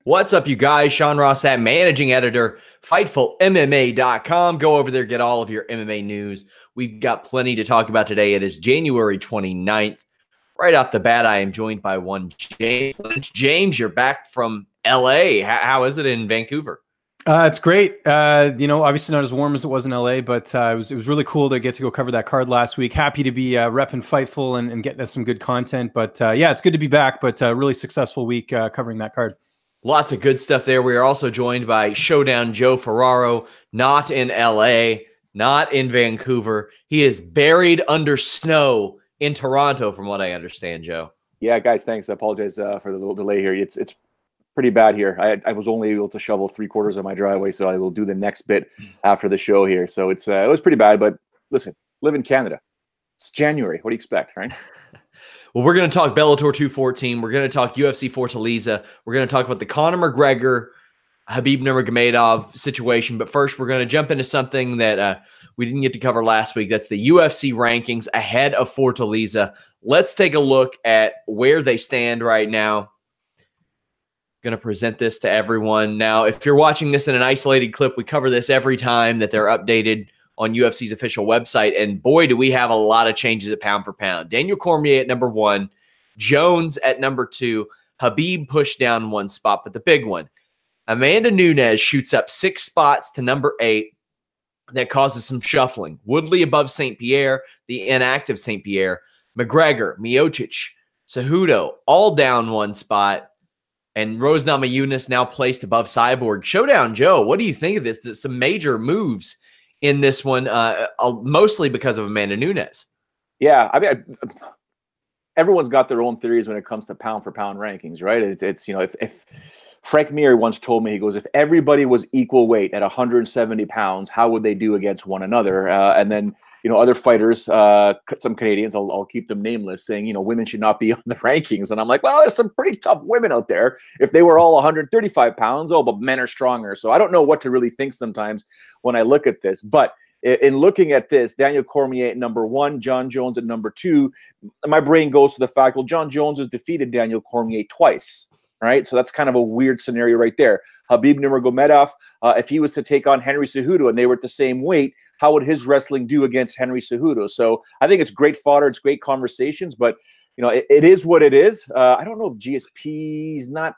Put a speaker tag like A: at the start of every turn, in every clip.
A: What's up, you guys? Sean Rossat, managing editor, FightfulMMA.com. Go over there, get all of your MMA news. We've got plenty to talk about today. It is January 29th. Right off the bat, I am joined by one James Lynch. James, you're back from LA. How is it in Vancouver?
B: It's great. Obviously not as warm as it was in LA, but it was really cool to get to go cover that card last week. Happy to be repping Fightful and getting us some good content. But yeah, it's good to be back. But really successful week covering that card.
A: Lots of good stuff there. We are also joined by Showdown Joe Ferraro, not in LA, not in Vancouver. He is buried under snow in Toronto, from what I understand, Joe.
C: Yeah, guys, thanks. I apologize for the little delay here. It's pretty bad here. I was only able to shovel 3/4 of my driveway, so I will do the next bit after the show here. So it was pretty bad, but listen, live in Canada. It's January. What do you expect, right?
A: Well, we're going to talk Bellator 214. We're going to talk UFC Fortaleza. We're going to talk about the Conor McGregor, Khabib Nurmagomedov situation. But first, we're going to jump into something that we didn't get to cover last week. That's the UFC rankings ahead of Fortaleza. Let's take a look at where they stand right now. Going to present this to everyone. Now, if you're watching this in an isolated clip, we cover this every time that they're updated on UFC's official website. And boy, do we have a lot of changes at pound for pound. Daniel Cormier at number 1, Jones at number 2, Khabib pushed down 1 spot, but the big one, Amanda Nunes shoots up 6 spots to number 8. That causes some shuffling. Woodley above St. Pierre, the inactive St. Pierre, McGregor, Miocic, Cejudo, all down 1 spot. And Rose Namajunas now placed above Cyborg. Showdown Joe, what do you think of this? There's some major moves in this one, mostly because of Amanda Nunes.
C: Yeah, I mean, everyone's got their own theories when it comes to pound for pound rankings, right? It's if Frank Mir once told me, he goes, if everybody was equal weight at 170 pounds, how would they do against one another? And then other fighters, some Canadians, I'll keep them nameless, saying, women should not be on the rankings. And I'm like, well, there's some pretty tough women out there. If they were all 135 pounds, but men are stronger. So I don't know what to really think sometimes when I look at this. But in looking at this, Daniel Cormier at number 1, John Jones at number 2, my brain goes to the fact, well, John Jones has defeated Daniel Cormier twice, right? So that's kind of a weird scenario right there. Khabib Nurmagomedov, if he was to take on Henry Cejudo and they were at the same weight, how would his wrestling do against Henry Cejudo? So I think it's great fodder. It's great conversations, but it is what it is. I don't know if GSP is not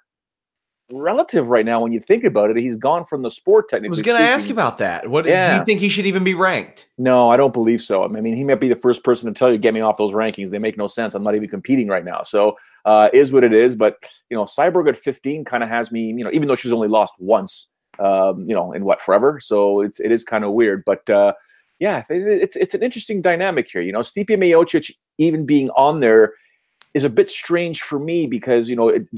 C: relative right now when you think about it. He's gone from the sport technically.
A: I was going to ask about that. What do you think he should even be ranked?
C: No, I don't believe so. I mean, he might be the first person to tell you, get me off those rankings. They make no sense. I'm not even competing right now. So is what it is. But Cyborg at 15 kind of has me, even though she's only lost once, in what, forever. So it is kind of weird, but yeah, it's an interesting dynamic here. Stipe Miocic even being on there is a bit strange for me because,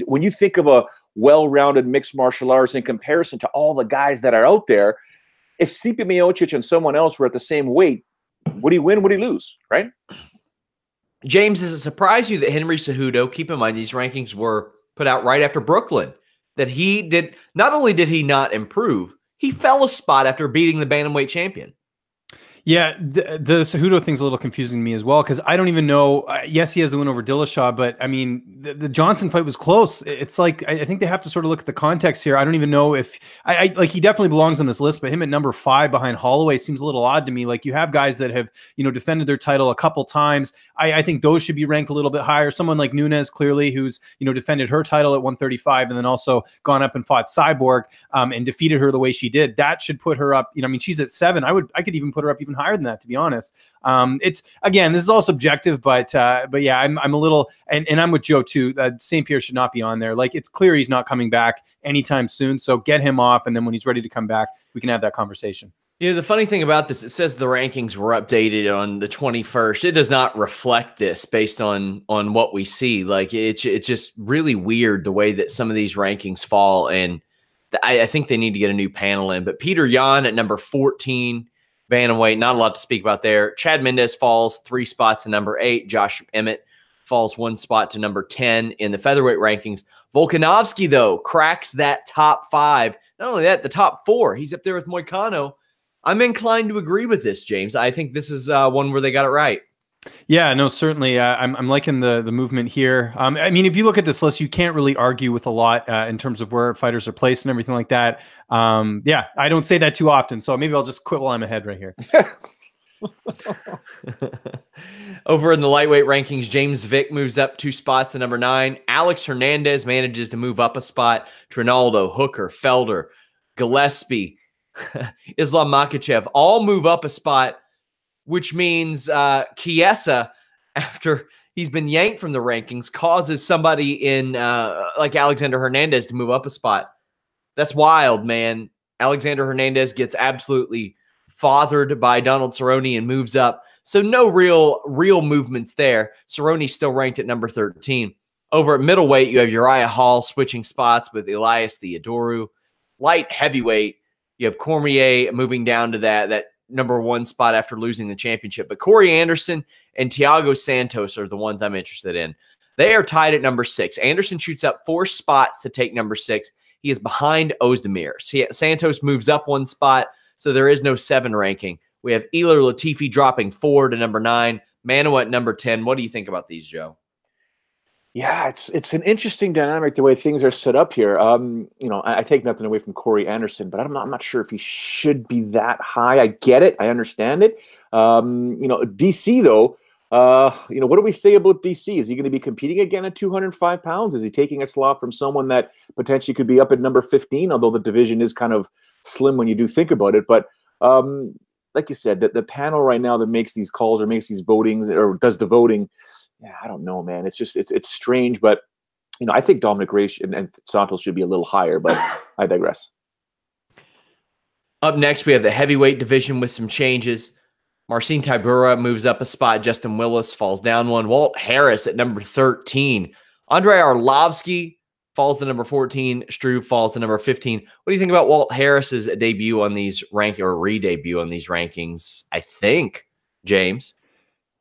C: when you think of a well-rounded mixed martial arts in comparison to all the guys that are out there, if Stipe Miocic and someone else were at the same weight, would he win? Would he lose? Right?
A: James, does it surprise you that Henry Cejudo, keep in mind these rankings were put out right after Brooklyn, that he did, not only did he not improve, he fell a spot after beating the bantamweight champion?
B: Yeah, the Cejudo thing's a little confusing to me as well, because I don't even know. Yes, he has the win over Dillashaw, but I mean, the Johnson fight was close. It's like, I think they have to sort of look at the context here. I don't even know if I like, he definitely belongs on this list, but him at number 5 behind Holloway seems a little odd to me. Like, you have guys that have, defended their title a couple times. I think those should be ranked a little bit higher. Someone like Nunes, clearly, who's, defended her title at 135 and then also gone up and fought Cyborg and defeated her the way she did. That should put her up. I mean, she's at 7. I could even put her up even higher than that, to be honest. It's, again, this is all subjective, but yeah, I'm a little, and I'm with Joe too. St. Pierre should not be on there. Like, it's clear he's not coming back anytime soon. So get him off, and then when he's ready to come back, we can have that conversation.
A: The funny thing about this, it says the rankings were updated on the 21st. It does not reflect this based on what we see. Like, it's just really weird the way that some of these rankings fall. And I think they need to get a new panel in. But Peter Yan at number 14, bantamweight, not a lot to speak about there. Chad Mendes falls 3 spots to number 8. Josh Emmett falls 1 spot to number 10 in the featherweight rankings. Volkanovski, though, cracks that top 5. Not only that, the top 4. He's up there with Moicano. I'm inclined to agree with this, James. I think this is one where they got it right.
B: Yeah, no, certainly. I'm liking the movement here. I mean, if you look at this list, you can't really argue with a lot in terms of where fighters are placed and everything like that. Yeah, I don't say that too often, so maybe I'll just quit while I'm ahead right here.
A: Over in the lightweight rankings, James Vick moves up 2 spots to number 9. Alex Hernandez manages to move up a spot. Trinaldo, Hooker, Felder, Gillespie, Islam Makhachev all move up a spot, which means Chiesa, after he's been yanked from the rankings, causes somebody in like Alexander Hernandez to move up a spot. That's wild, man. Alexander Hernandez gets absolutely fathered by Donald Cerrone and moves up. So no real movements there. Cerrone's still ranked at number 13. Over at middleweight, you have Uriah Hall switching spots with Elias Theodorou. Light heavyweight, you have Cormier moving down to that number 1 spot after losing the championship. But Corey Anderson and Thiago Santos are the ones I'm interested in. They are tied at number 6. Anderson shoots up 4 spots to take number 6. He is behind Ozdemir. Santos moves up 1 spot, so there is no 7 ranking. We have Ilir Latifi dropping 4 to number 9. Manoa at number 10. What do you think about these, Joe?
C: Yeah, it's an interesting dynamic the way things are set up here. I take nothing away from Corey Anderson, but I'm not sure if he should be that high. I get it, I understand it. DC though, what do we say about DC? Is he going to be competing again at 205 pounds? Is he taking a slot from someone that potentially could be up at number 15? Although the division is kind of slim when you do think about it, but like you said, the panel right now that makes these calls or makes these votings or does the voting. Yeah, I don't know, man. It's just it's strange, but I think Dominic Reyes and Santos should be a little higher, but I digress.
A: Up next, we have the heavyweight division with some changes. Marcin Tybura moves up a spot. Justin Willis falls down 1. Walt Harris at number 13. Andrei Arlovsky falls to number 14. Struve falls to number 15. What do you think about Walt Harris's debut on these re-debut on these rankings? I think, James.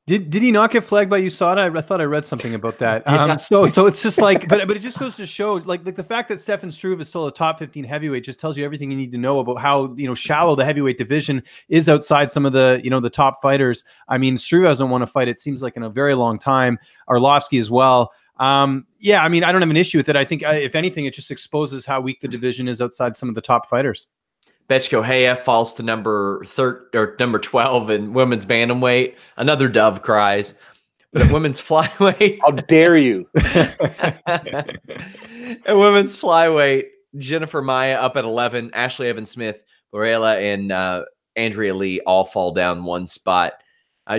B: Did he not get flagged by USADA? I thought I read something about that. So it's just like, but it just goes to show, like the fact that Stefan Struve is still a top 15 heavyweight just tells you everything you need to know about how shallow the heavyweight division is outside some of the the top fighters. I mean, Struve hasn't won a fight, it seems like, in a very long time. Arlovsky as well. Yeah, I mean, I don't have an issue with it. I think if anything, it just exposes how weak the division is outside some of the top fighters.
A: Betchko Haya falls to number 12 in women's bantamweight. Another dove cries. But at women's flyweight,
C: how dare you?
A: At women's flyweight, Jennifer Maia up at 11. Ashley Evans-Smith, Borella, and Andrea Lee all fall down 1 spot.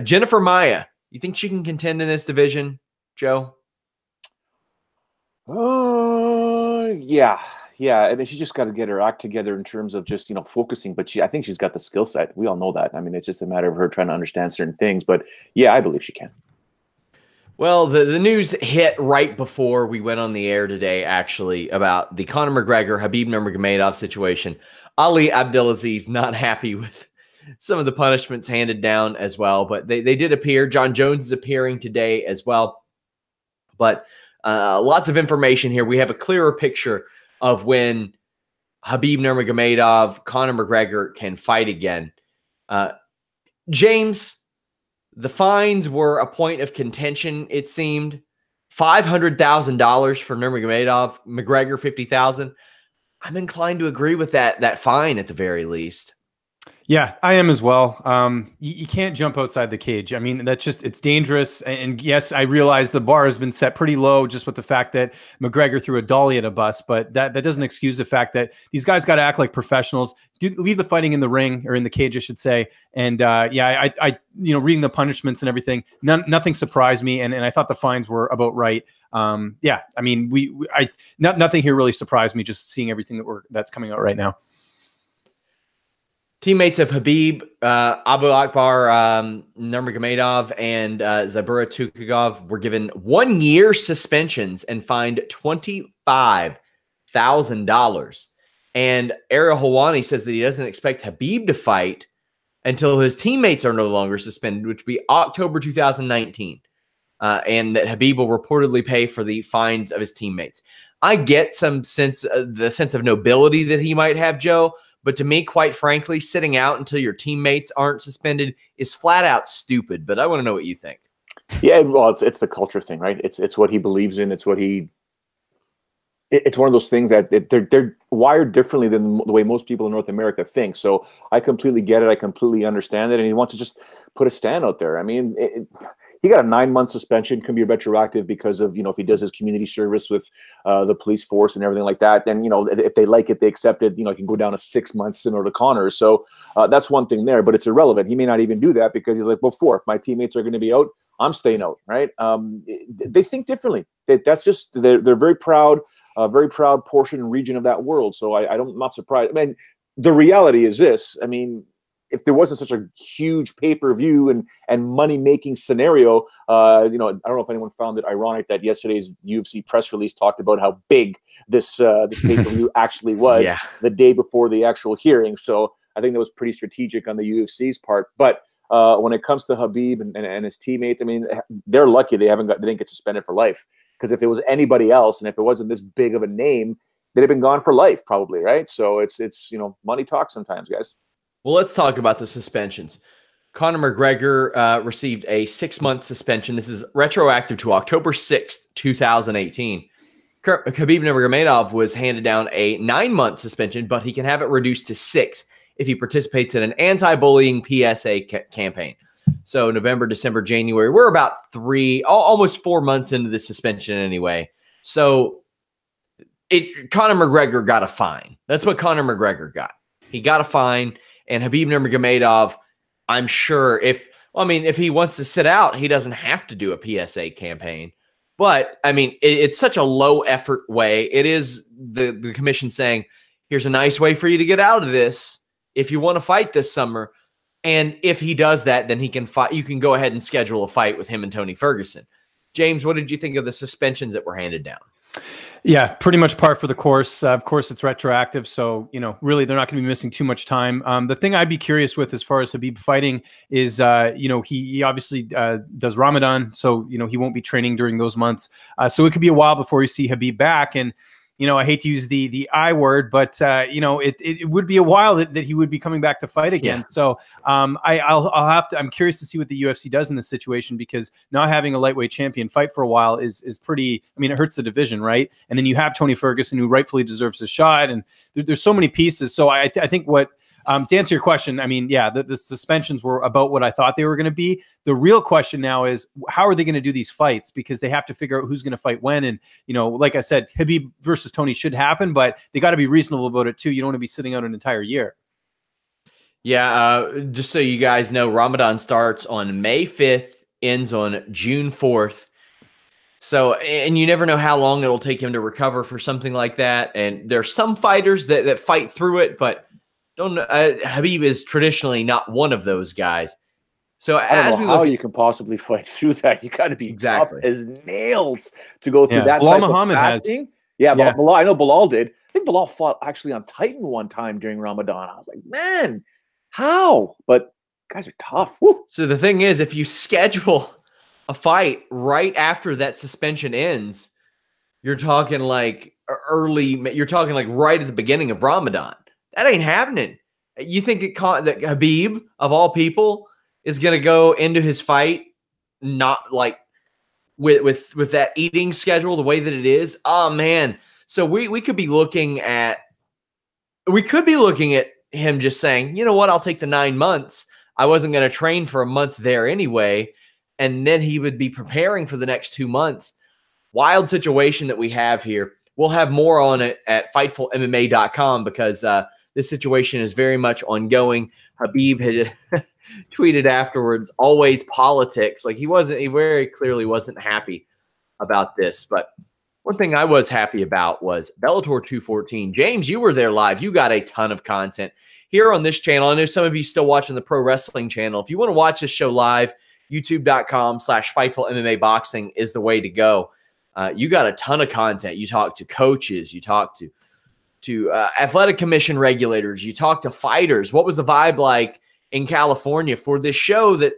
A: Jennifer Maia, you think she can contend in this division, Joe?
C: Yeah. Yeah, and she just got to get her act together in terms of just focusing. But I think she's got the skill set. We all know that. I mean, it's just a matter of her trying to understand certain things. But yeah, I believe she can.
A: Well, the news hit right before we went on the air today, actually, about the Conor McGregor Habib Nurmagomedov situation. Ali Abdelaziz not happy with some of the punishments handed down as well, but they did appear. John Jones is appearing today as well. But lots of information here. We have a clearer picture of when Habib Nurmagomedov, Conor McGregor can fight again. James, the fines were a point of contention, it seemed. $500,000 for Nurmagomedov, McGregor $50,000. I'm inclined to agree with that fine at the very least.
B: Yeah, I am as well. You can't jump outside the cage. I mean, it's dangerous. And yes, I realize the bar has been set pretty low just with the fact that McGregor threw a dolly at a bus, but that doesn't excuse the fact that these guys got to act like professionals. Leave the fighting in the ring, or in the cage, I should say. And yeah, I reading the punishments and everything, nothing surprised me. And I thought the fines were about right. Yeah, I mean, nothing here really surprised me, just seeing everything that's coming out right now.
A: Teammates of Habib, Abu Akbar Nurmagomedov, and Zabura Tukagov were given 1-year suspensions and fined $25,000. And Ariel Helwani says that he doesn't expect Habib to fight until his teammates are no longer suspended, which would be October 2019. And that Habib will reportedly pay for the fines of his teammates. I get the sense of nobility that he might have, Joe. But to me, quite frankly, sitting out until your teammates aren't suspended is flat out stupid. But I want to know what you think.
C: Yeah, well, it's the culture thing, right? It's what he believes in. It's one of those things that they're wired differently than the way most people in North America think. So I completely get it. I completely understand it. And he wants to just put a stand out there. I mean, he got a 9-month suspension, can be retroactive because of, if he does his community service with the police force and everything like that. Then, if they like it, they accept it, it can go down to 6 months similar to Connor. So that's one thing there, but it's irrelevant. He may not even do that because he's like, well, if my teammates are going to be out, I'm staying out, right? They think differently. That's just, they're very proud. A very proud portion and region of that world. So I'm not surprised. I mean, the reality is this. I mean, if there wasn't such a huge pay-per-view and money-making scenario, I don't know if anyone found it ironic that yesterday's UFC press release talked about how big this pay-per-view actually was the day before the actual hearing. So I think that was pretty strategic on the UFC's part. But when it comes to Habib and his teammates, I mean, they're lucky they didn't get suspended for life. Because if it was anybody else, and if it wasn't this big of a name, they'd have been gone for life, probably, right? So it's money talks sometimes, guys.
A: Well, let's talk about the suspensions. Conor McGregor received a 6-month suspension. This is retroactive to October 6th, 2018. Khabib Nurmagomedov was handed down a 9-month suspension, but he can have it reduced to 6 if he participates in an anti-bullying PSA campaign. So November, December, January, we're about almost 4 months into the suspension anyway. So Conor McGregor got a fine. That's what Conor McGregor got. He got a fine, and Khabib Nurmagomedov, I'm sure if he wants to sit out, he doesn't have to do a PSA campaign. But, I mean, it's such a low-effort way. It is the commission saying, here's a nice way for you to get out of this if you want to fight this summer. And if he does that, then he can fight. You can go ahead and schedule a fight with him and Tony Ferguson. James, what did you think of the suspensions that were handed down?
B: Yeah, pretty much par for the course. Of course, it's retroactive, so really they're not going to be missing too much time. The thing I'd be curious with as far as Habib fighting is, he obviously does Ramadan, so he won't be training during those months. So it could be a while before you see Habib back, and I hate to use the I word, but it would be a while that he would be coming back to fight again. Yeah. So I'm curious to see what the UFC does in this situation, because not having a lightweight champion fight for a while is pretty. I mean, it hurts the division, right? And then you have Tony Ferguson, who rightfully deserves a shot, and there's so many pieces. So I think what. To answer your question, I mean, yeah, the suspensions were about what I thought they were going to be. The real question now is, how are they going to do these fights? Because they have to figure out who's going to fight when. And, like I said, Habib versus Tony should happen, but they got to be reasonable about it too. You don't want to be sitting out an entire year.
A: Yeah, just so you guys know, Ramadan starts on May 5th, ends on June 4th. So, and you never know how long it'll take him to recover for something like that. And there's some fighters that fight through it, but Habib is traditionally not one of those guys. So
C: I don't know how you can possibly fight through that. You got to be tough as nails to go through that type of fasting. Yeah, Bilal, I know Bilal did. I think Bilal fought actually on Titan one time during Ramadan. I was like, man, how? But guys are tough. Woo.
A: So the thing is, if you schedule a fight right after that suspension ends, you're talking like right at the beginning of Ramadan. That ain't happening. You think that Habib, of all people, is going to go into his fight not like with that eating schedule the way that it is? Oh man! So we could be looking at him just saying, you know what? I'll take the 9 months. I wasn't going to train for a month there anyway, and then he would be preparing for the next 2 months. Wild situation that we have here. We'll have more on it at FightfulMMA.com because this situation is very much ongoing. Habib had tweeted afterwards, always politics. Like he very clearly wasn't happy about this. But one thing I was happy about was Bellator 214. James, you were there live. You got a ton of content here on this channel. I know some of you still watching the Pro Wrestling channel. If you want to watch this show live, youtube.com/FightfulMMA Boxing is the way to go. You got a ton of content. You talk to coaches. You talk to athletic commission regulators. You talk to fighters. What was the vibe like in California for this show that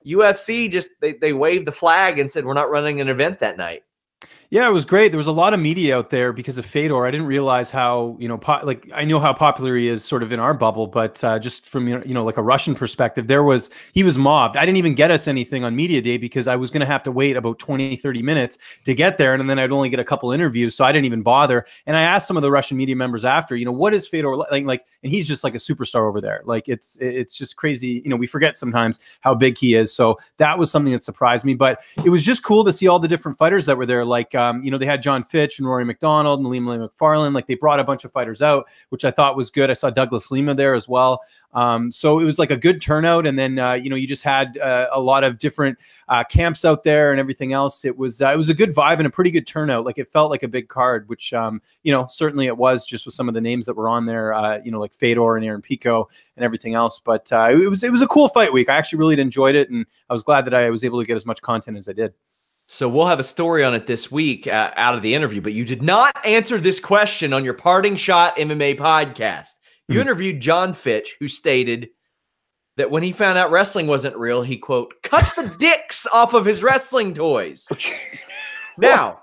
A: UFC just they waved the flag and said we're not running an event that night?
B: Yeah, it was great. There was a lot of media out there because of Fedor. I didn't realize how, like I know how popular he is sort of in our bubble, but just from, like a Russian perspective, he was mobbed. I didn't even get us anything on media day because I was going to have to wait about 20, 30 minutes to get there. And then I'd only get a couple interviews. So I didn't even bother. And I asked some of the Russian media members after, what is Fedor like, and he's just like a superstar over there. Like it's just crazy. We forget sometimes how big he is. So that was something that surprised me, but it was just cool to see all the different fighters that were there. Like, they had John Fitch and Rory McDonald and Liam McFarlane. Like they brought a bunch of fighters out, which I thought was good. I saw Douglas Lima there as well. So it was like a good turnout. And then, you just had a lot of different camps out there and everything else. It was a good vibe and a pretty good turnout. Like it felt like a big card, which, certainly it was just with some of the names that were on there, like Fedor and Aaron Pico and everything else. But it was a cool fight week. I actually really enjoyed it. And I was glad that I was able to get as much content as I did.
A: So we'll have a story on it this week out of the interview, but you did not answer this question on your Parting Shot MMA podcast. You interviewed John Fitch, who stated that when he found out wrestling wasn't real, he, quote, cut the dicks off of his wrestling toys. Now,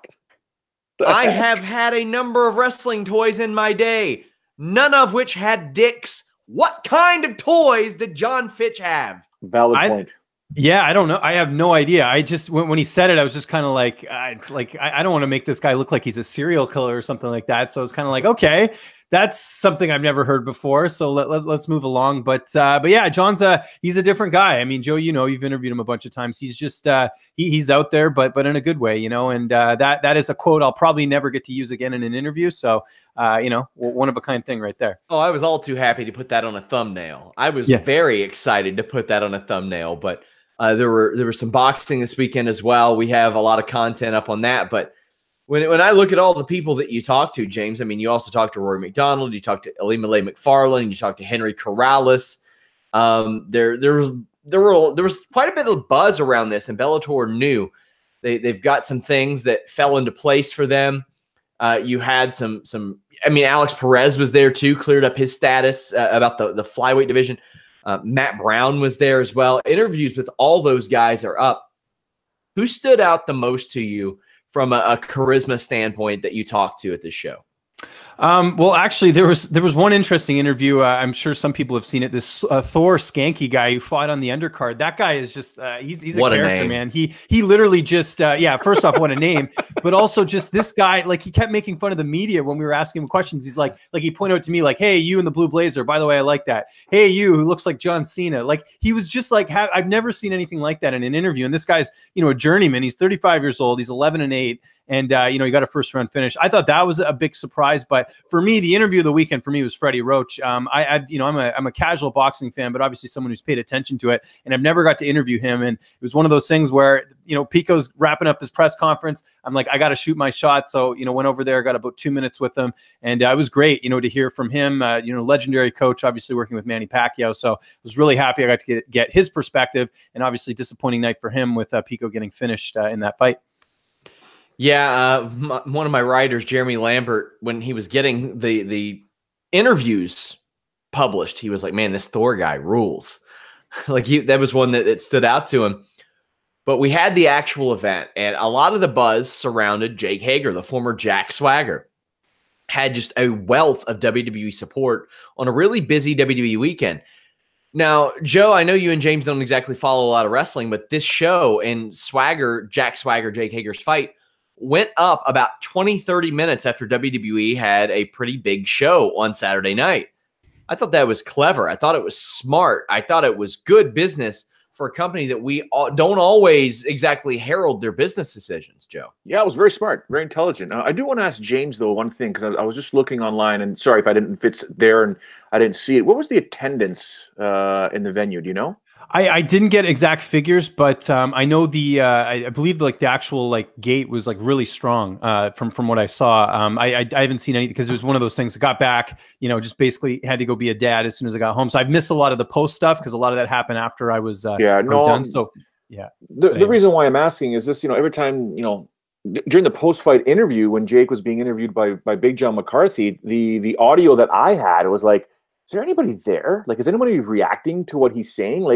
A: I have had a number of wrestling toys in my day, none of which had dicks. What kind of toys did John Fitch have?
C: Valid point.
B: Yeah, I don't know. I have no idea. I just when he said it, I was just kind of like, I don't want to make this guy look like he's a serial killer or something like that. So I was kind of like, okay, that's something I've never heard before. So let's move along. But yeah, he's a different guy. I mean, Joe, you've interviewed him a bunch of times. He's just he's out there, but in a good way, and that is a quote I'll probably never get to use again in an interview. So one of a kind thing right there.
A: Oh, I was all too happy to put that on a thumbnail. I was very excited to put that on a thumbnail, but. There were some boxing this weekend as well. We have a lot of content up on that. But when I look at all the people that you talked to, James, I mean, you also talked to Rory McDonald, you talked to Ilima McFarlane, you talked to Henry Corrales. There was quite a bit of buzz around this, and Bellator knew they've got some things that fell into place for them. You had some. I mean, Alex Perez was there too, cleared up his status about the flyweight division. Matt Brown was there as well. Interviews with all those guys are up. Who stood out the most to you from a charisma standpoint that you talked to at this show?
B: Well, actually, there was one interesting interview. I'm sure some people have seen it. This Thor Skanky guy who fought on the undercard. That guy is just he's a character, man. He literally just first off, what a name, but also just this guy. Like he kept making fun of the media when we were asking him questions. He's like he pointed out to me like, "Hey, you in the blue blazer. By the way, I like that. Hey, you who looks like John Cena." Like he was just like, I've never seen anything like that in an interview. And this guy's a journeyman. He's 35 years old. He's 11-8. And, he got a first round finish. I thought that was a big surprise. But for me, the interview of the weekend for me was Freddie Roach. I'm a casual boxing fan, but obviously someone who's paid attention to it. And I've never got to interview him. And it was one of those things where, Pico's wrapping up his press conference. I'm like, I got to shoot my shot. So, went over there, got about 2 minutes with him. And it was great, to hear from him, legendary coach, obviously working with Manny Pacquiao. So I was really happy I got to get his perspective, and obviously disappointing night for him with Pico getting finished in that fight.
A: Yeah, one of my writers, Jeremy Lambert, when he was getting the interviews published, he was like, man, this Thor guy rules. That was one that stood out to him. But we had the actual event, and a lot of the buzz surrounded Jake Hager, the former Jack Swagger. Had just a wealth of WWE support on a really busy WWE weekend. Now, Joe, I know you and James don't exactly follow a lot of wrestling, but this show and Jack Swagger, Jake Hager's fight went up about 20, 30 minutes after WWE had a pretty big show on Saturday night. I thought that was clever. I thought it was smart. I thought it was good business for a company that we don't always exactly herald their business decisions, Joe.
C: Yeah, it was very smart, very intelligent. I do want to ask James, though, one thing, because I was just looking online, and sorry if it's there and I didn't see it. What was the attendance in the venue? Do you know?
B: I didn't get exact figures, but I know I believe the actual gate was really strong from what I saw. I haven't seen anything because it was one of those things that got back, just basically had to go be a dad as soon as I got home. So I've missed a lot of the post stuff because a lot of that happened after I was done. So yeah,
C: the reason why I'm asking is this, every time, during the post-fight interview when Jake was being interviewed by Big John McCarthy, the audio that I had was like, is there anybody there? Is anybody reacting to what he's saying?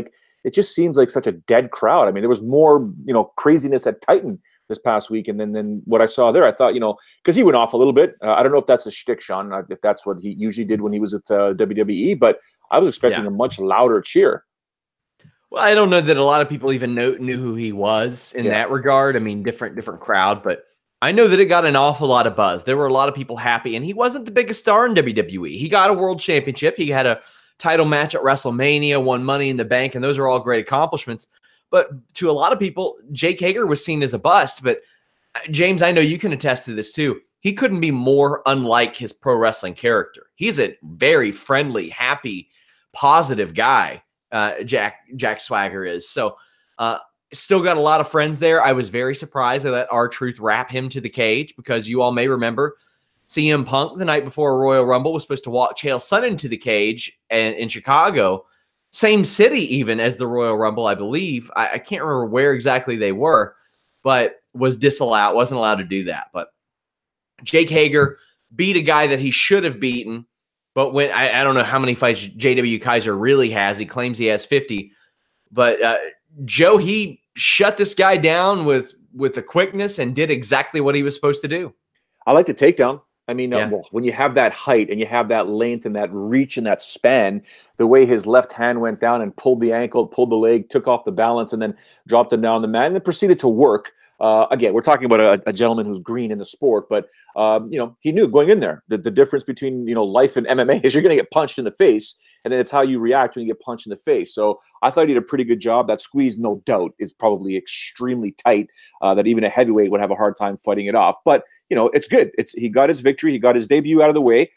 C: It just seems like such a dead crowd. I mean, there was more, craziness at Titan this past week. And then what I saw there, I thought, because he went off a little bit. I don't know if that's a shtick, Sean, if that's what he usually did when he was at WWE, but I was expecting a much louder cheer.
A: Well, I don't know that a lot of people even knew who he was in that regard. I mean, different crowd, but I know that it got an awful lot of buzz. There were a lot of people happy, and he wasn't the biggest star in WWE. He got a world championship. He had a title match at WrestleMania, won Money in the Bank, and those are all great accomplishments. But to a lot of people, Jake Hager was seen as a bust. But James, I know you can attest to this too. He couldn't be more unlike his pro wrestling character. He's a very friendly, happy, positive guy. Jack Swagger is. So still got a lot of friends there. I was very surprised they let R-Truth wrap him to the cage, because you all may remember CM Punk the night before Royal Rumble was supposed to walk Chael Sonnen into the cage in Chicago, same city even as the Royal Rumble, I believe. I can't remember where exactly they were, but was disallowed, wasn't allowed to do that. But Jake Hager beat a guy that he should have beaten. But when I don't know how many fights J.W. Kaiser really has. He claims he has 50. But Joe, he shut this guy down with the quickness and did exactly what he was supposed to do.
C: I like the takedown. I mean, when you have that height and you have that length and that reach and that span, the way his left hand went down and pulled the ankle, pulled the leg, took off the balance, and then dropped him down on the mat, and then proceeded to work. Again, we're talking about a gentleman who's green in the sport, but he knew going in there the difference between life and MMA is you're going to get punched in the face, and then it's how you react when you get punched in the face. So I thought he did a pretty good job. That squeeze, no doubt, is probably extremely tight. That even a heavyweight would have a hard time fighting it off. But it's good. He got his victory. He got his debut out of the way.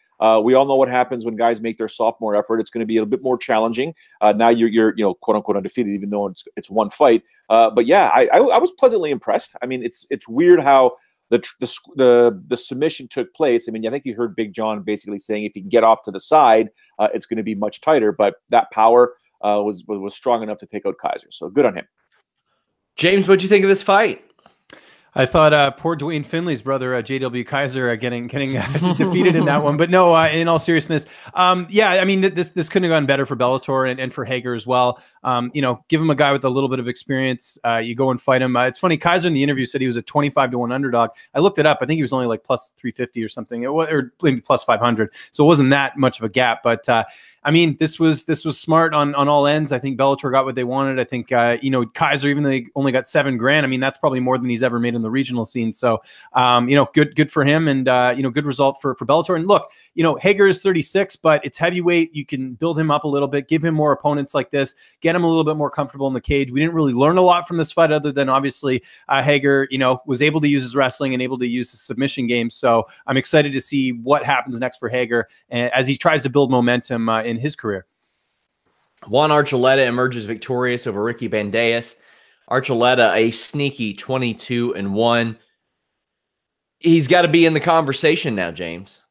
C: We all know what happens when guys make their sophomore effort. It's going to be a bit more challenging. Now you're quote unquote undefeated, even though it's one fight. But yeah, I was pleasantly impressed. I mean, it's weird how the submission took place. I mean, I think you heard Big John basically saying if he can get off to the side, it's going to be much tighter. But that power was strong enough to take out Kaiser. So good on him.
A: James, what'd you think of this fight?
B: I thought poor Dwayne Finley's brother, J.W. Kaiser, getting defeated in that one. But no, in all seriousness, yeah, I mean, this couldn't have gone better for Bellator and for Hager as well. Give him a guy with a little bit of experience. You go and fight him. It's funny, Kaiser in the interview said he was a 25-1 underdog. I looked it up. I think he was only like plus 350 or something, or maybe plus 500. So it wasn't that much of a gap. But I mean, this was smart on all ends. I think Bellator got what they wanted. I think Kaiser, even though they only got $7,000, I mean, that's probably more than he's ever made in the regional scene. So good for him, and good result for Bellator. And look, Hager is 36, but it's heavyweight. You can build him up a little bit, give him more opponents like this, get him a little bit more comfortable in the cage. We didn't really learn a lot from this fight, other than obviously Hager, was able to use his wrestling and able to use his submission game. So I'm excited to see what happens next for Hager as he tries to build momentum in his career.
A: Juan Archuleta emerges victorious over Ricky Bandejas. Archuleta, a sneaky 22-1. He's got to be in the conversation now, James.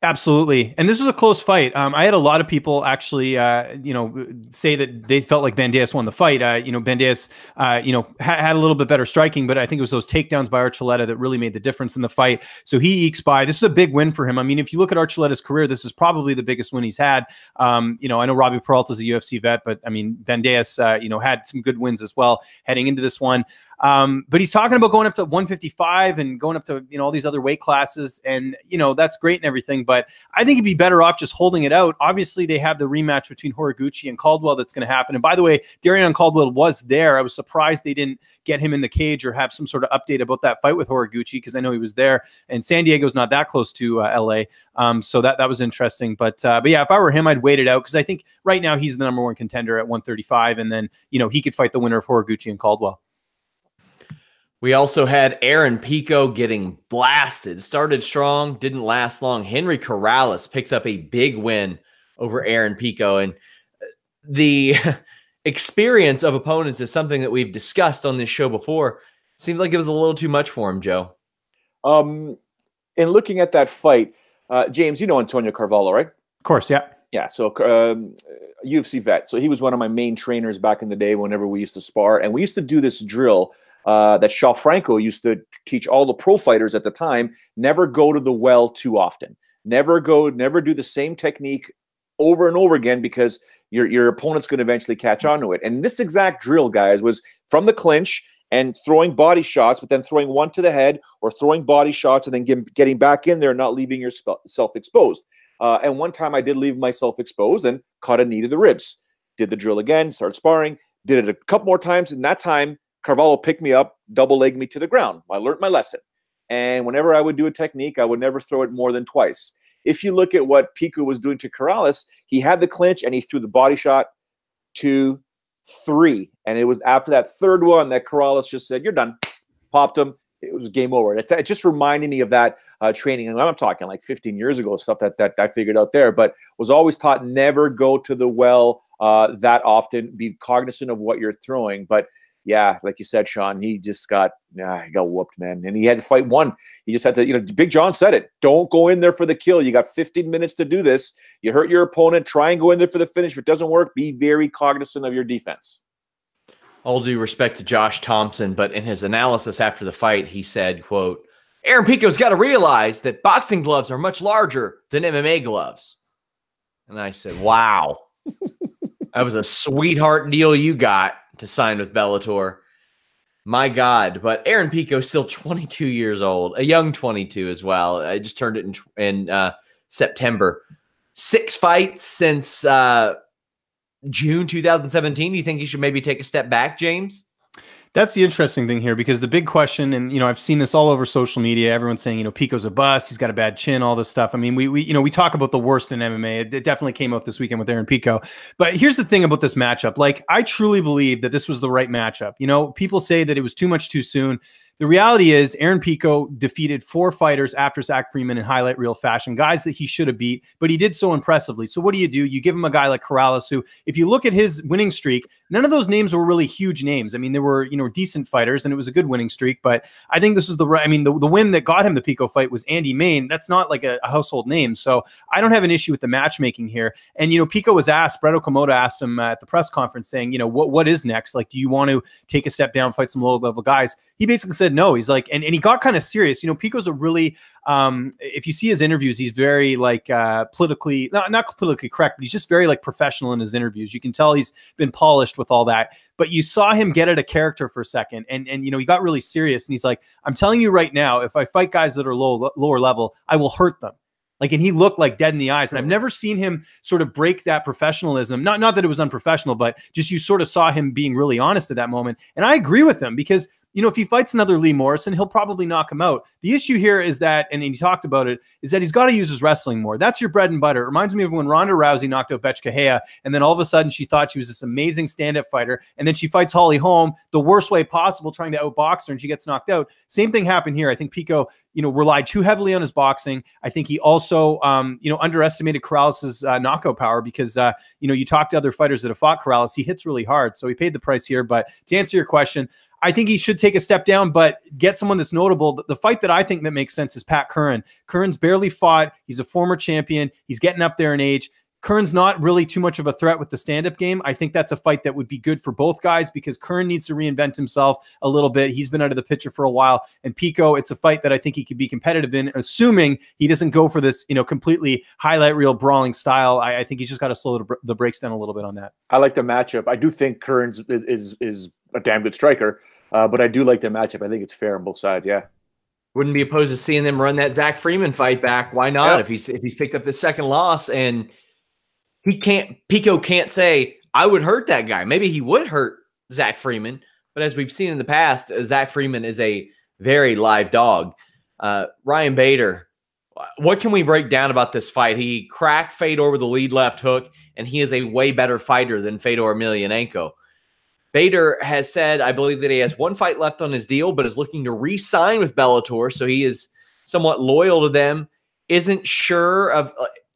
B: Absolutely. And this was a close fight. I had a lot of people actually, say that they felt like Bandejas won the fight. Bandejas, had a little bit better striking, but I think it was those takedowns by Archuleta that really made the difference in the fight. So he ekes by. This is a big win for him. I mean, if you look at Archuleta's career, this is probably the biggest win he's had. I know Robbie Peralta's a UFC vet, but I mean, Bandejas, had some good wins as well heading into this one. But he's talking about going up to 155 and going up to, all these other weight classes. And, that's great and everything. But I think he'd be better off just holding it out. Obviously, they have the rematch between Horiguchi and Caldwell that's going to happen. And by the way, Darion Caldwell was there. I was surprised they didn't get him in the cage or have some sort of update about that fight with Horiguchi, because I know he was there. And San Diego's not that close to LA. So that was interesting. But yeah, if I were him, I'd wait it out, because I think right now he's the number one contender at 135. And then, he could fight the winner of Horiguchi and Caldwell.
A: We also had Aaron Pico getting blasted. Started strong, didn't last long. Henry Corrales picks up a big win over Aaron Pico. And the experience of opponents is something that we've discussed on this show before. Seems like it was a little too much for him, Joe.
C: In looking at that fight, James, Antonio Carvalho, right?
B: Of course, yeah.
C: Yeah, so UFC vet. So he was one of my main trainers back in the day whenever we used to spar. And we used to do this drill that Shaw Franco used to teach all the pro fighters at the time: never go to the well too often. Never do the same technique over and over again, because your opponent's going to eventually catch on to it. And this exact drill, guys, was from the clinch, and throwing body shots, but then throwing one to the head or throwing body shots and then getting back in there and not leaving yourself exposed. And one time I did leave myself exposed and caught a knee to the ribs. Did the drill again, started sparring, did it a couple more times. And that time, Carvalho picked me up, double-legged me to the ground. I learned my lesson. And whenever I would do a technique, I would never throw it more than twice. If you look at what Pico was doing to Corrales, he had the clinch and he threw the body shot 2, 3. And it was after that third one that Corrales just said, "You're done." Popped him. It was game over. It just reminded me of that training. And I'm talking like 15 years ago, stuff that I figured out there, but was always taught never go to the well that often. Be cognizant of what you're throwing. But yeah, like you said, Sean, he just got whooped, man. And he had to fight one. He just had to, Big John said it. Don't go in there for the kill. You got 15 minutes to do this. You hurt your opponent. Try and go in there for the finish. If it doesn't work, be very cognizant of your defense.
A: All due respect to Josh Thompson, but in his analysis after the fight, he said, quote, "Aaron Pico's got to realize that boxing gloves are much larger than MMA gloves." And I said, wow, that was a sweetheart deal you got to sign with Bellator. My God. But Aaron Pico is still 22 years old, a young 22 as well. I just turned it in September. 6 fights since June 2017. Do you think he should maybe take a step back, James?
B: That's the interesting thing here, because the big question, and I've seen this all over social media. Everyone's saying, Pico's a bust. He's got a bad chin. All this stuff. I mean, we talk about the worst in MMA. It definitely came out this weekend with Aaron Pico. But here's the thing about this matchup. Like, I truly believe that this was the right matchup. People say that it was too much too soon. The reality is Aaron Pico defeated 4 fighters after Zach Freeman in highlight reel fashion, guys that he should have beat, but he did so impressively. So what do? You give him a guy like Corrales, who, if you look at his winning streak, none of those names were really huge names. I mean, they were, decent fighters, and it was a good winning streak, but I think this was the win that got him the Pico fight was Andy Main. That's not like a household name. So I don't have an issue with the matchmaking here. And, Pico was asked, Brett Okamoto asked him at the press conference saying, what is next? Like, do you want to take a step down, fight some low level guys? He basically said no. He's like, and he got kind of serious. Pico's a really, if you see his interviews, he's very like politically, not politically correct, but he's just very like professional in his interviews. You can tell he's been polished with all that. But you saw him get at a character for a second, and he got really serious. And he's like, "I'm telling you right now, if I fight guys that are lower level, I will hurt them." Like, and he looked like dead in the eyes. And I've never seen him sort of break that professionalism. Not that it was unprofessional, but just you sort of saw him being really honest at that moment. And I agree with him, because if he fights another Lee Morrison, he'll probably knock him out. The issue here is that, and he talked about it, is that he's got to use his wrestling more. That's your bread and butter. It reminds me of when Ronda Rousey knocked out Betch Kahea, and then all of a sudden she thought she was this amazing stand-up fighter, and then she fights Holly Holm the worst way possible, trying to outbox her, and she gets knocked out. Same thing happened here. I think Pico, relied too heavily on his boxing. I think he also, underestimated Corrales' knockout power, because, you talk to other fighters that have fought Corrales, he hits really hard. So he paid the price here. But to answer your question, I think he should take a step down, but get someone that's notable. The fight that I think that makes sense is Pat Curran. Curran's barely fought. He's a former champion. He's getting up there in age. Curran's not really too much of a threat with the stand-up game. I think that's a fight that would be good for both guys, because Curran needs to reinvent himself a little bit. He's been out of the picture for a while. And Pico, it's a fight that I think he could be competitive in, assuming he doesn't go for this, completely highlight reel brawling style. I think he's just got to slow the brakes down a little bit on that.
C: I like the matchup. I do think Curran's is a damn good striker, but I do like the matchup. I think it's fair on both sides. Yeah.
A: Wouldn't be opposed to seeing them run that Zach Freeman fight back. Why not?
C: Yeah.
A: If he's picked up his second loss, and Pico can't say, I would hurt that guy. Maybe he would hurt Zach Freeman, but as we've seen in the past, Zach Freeman is a very live dog. Ryan Bader, what can we break down about this fight? He cracked Fedor with a lead left hook, and he is a way better fighter than Fedor Emelianenko. Bader has said, I believe, that he has 1 fight left on his deal, but is looking to re-sign with Bellator, so he is somewhat loyal to them. Isn't sure of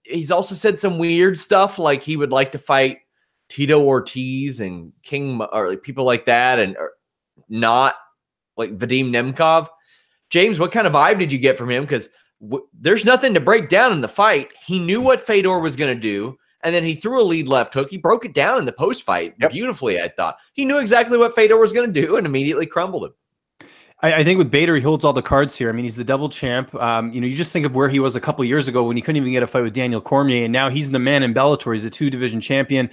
A: he's also said some weird stuff, like he would like to fight Tito Ortiz and King, or like people like that, and not like Vadim Nemkov. James, what kind of vibe did you get from him? Because there's nothing to break down in the fight. He knew what Fedor was going to do, and then he threw a lead left hook. He broke it down in the post-fight beautifully, I thought. He knew exactly what Fedor was going to do and immediately crumbled him.
B: I think with Bader, he holds all the cards here. I mean, he's the double champ. You just think of where he was a couple of years ago when he couldn't even get a fight with Daniel Cormier, and now he's the man in Bellator. He's a 2-division champion.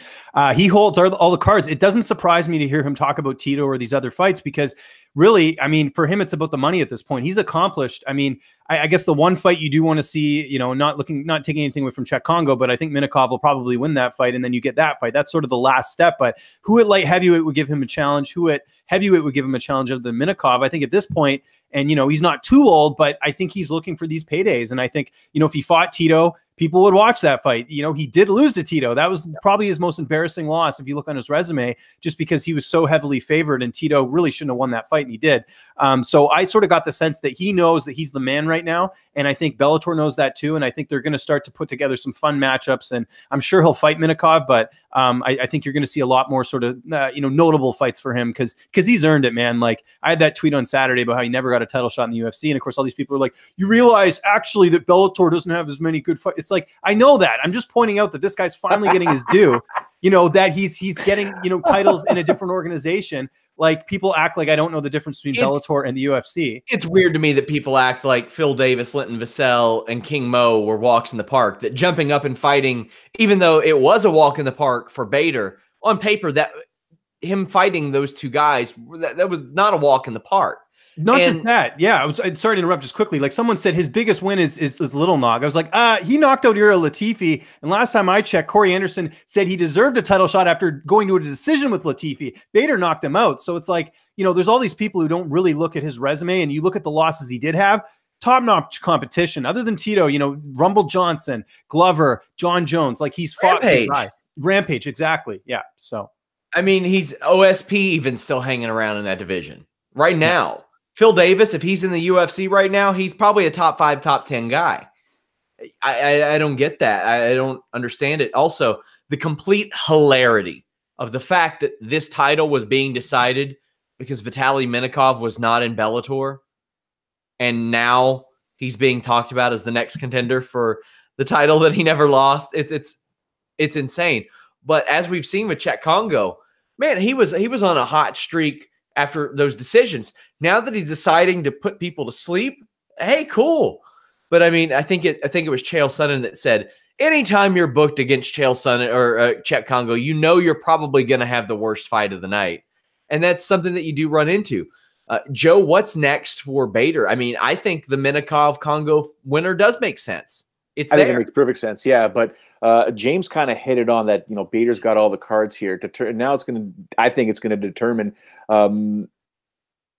B: He holds all the cards. It doesn't surprise me to hear him talk about Tito or these other fights, because really, I mean, for him, it's about the money at this point. He's accomplished. I mean, I guess the one fight you do want to see, you know, not taking anything away from Czech Congo, but I think Minikov will probably win that fight, and then you get that fight. That's sort of the last step. But who at light heavyweight would give him a challenge? Who at heavyweight would give him a challenge other than Minikov? I think at this point, and you know, he's not too old, but I think he's looking for these paydays. And I think, you know, if he fought Tito, people would watch that fight. You know, he did lose to Tito. That was probably his most embarrassing loss if you look on his resume, just because he was so heavily favored, and Tito really shouldn't have won that fight, and he did. So I sort of got the sense that he knows that he's the man right now, and I think Bellator knows that too, and I think they're going to start to put together some fun matchups, and I'm sure he'll fight Minikov, but I think you're going to see a lot more sort of you know, notable fights for him, because he's earned it, man. Like, I had that tweet on Saturday about how he never got a title shot in the UFC, and of course all these people are like, you realize actually that Bellator doesn't have as many good fights. It's like, I know that. I'm just pointing out that this guy's finally getting his due. You know, that he's getting, you know, titles in a different organization. Like, people act like I don't know the difference between Bellator and the UFC.
A: It's weird to me that people act like Phil Davis, Linton Vassell, and King Mo were walks in the park, that jumping up and fighting, even though it was a walk in the park for Bader, on paper, that him fighting those two guys, that was not a walk in the park.
B: Not just that. Yeah. I'm sorry to interrupt just quickly. Like, someone said his biggest win is Little Nog. I was like, he knocked out Ira Latifi. And last time I checked, Corey Anderson said he deserved a title shot after going to a decision with Latifi. Bader knocked him out. So it's like, you know, there's all these people who don't really look at his resume, and you look at the losses he did have. Top-notch competition. Other than Tito, you know, Rumble Johnson, Glover, John Jones. Like, he's fought big guys. Rampage, exactly. Yeah. So,
A: I mean, he's OSP even still hanging around in that division right now. Phil Davis, if he's in the UFC right now, he's probably a top 5, top 10 guy. I don't get that. I don't understand it. Also, the complete hilarity of the fact that this title was being decided because Vitaly Minikov was not in Bellator, and now he's being talked about as the next contender for the title that he never lost. It's insane. But as we've seen with Czech Congo, man, he was on a hot streak after those decisions. Now that he's deciding to put people to sleep, hey, cool. But I mean, I think it was Chael Sonnen that said, anytime you're booked against Chael Sonnen or Czech Congo, you know you're probably going to have the worst fight of the night. And that's something that you do run into. Joe, what's next for Bader? I mean, I think the Minikov Congo winner does make sense. I think
C: it makes perfect sense. Yeah, but James kind of hit it on that. You know, Bader's got all the cards here. Now I think it's going to determine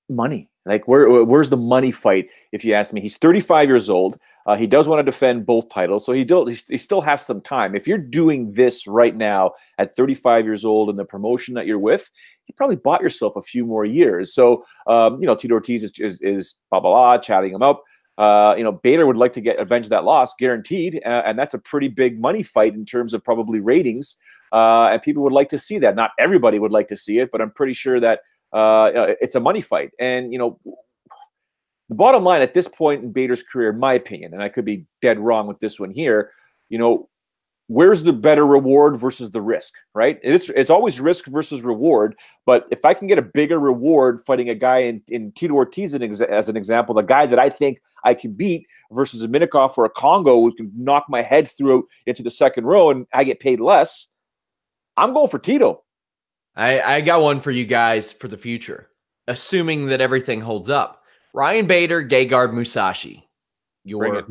C: money. Like, where's the money fight? If you ask me, he's 35 years old. He does want to defend both titles, so he still has some time. If you're doing this right now at 35 years old in the promotion that you're with, you probably bought yourself a few more years. So, you know, Tito Ortiz is blah, blah, blah, chatting him up. You know, Bader would like to avenge that loss, guaranteed, and that's a pretty big money fight in terms of probably ratings, and people would like to see that. Not everybody would like to see it, but I'm pretty sure that it's a money fight. And, you know, the bottom line at this point in Bader's career, in my opinion, and I could be dead wrong with this one here, you know, where's the better reward versus the risk, right? It's always risk versus reward. But if I can get a bigger reward fighting a guy in Tito Ortiz as an example, the guy that I think I can beat, versus a Minikov or a Congo who can knock my head through into the second row and I get paid less, I'm going for Tito.
A: I got one for you guys for the future, assuming that everything holds up. Ryan Bader, Gegard Musashi, your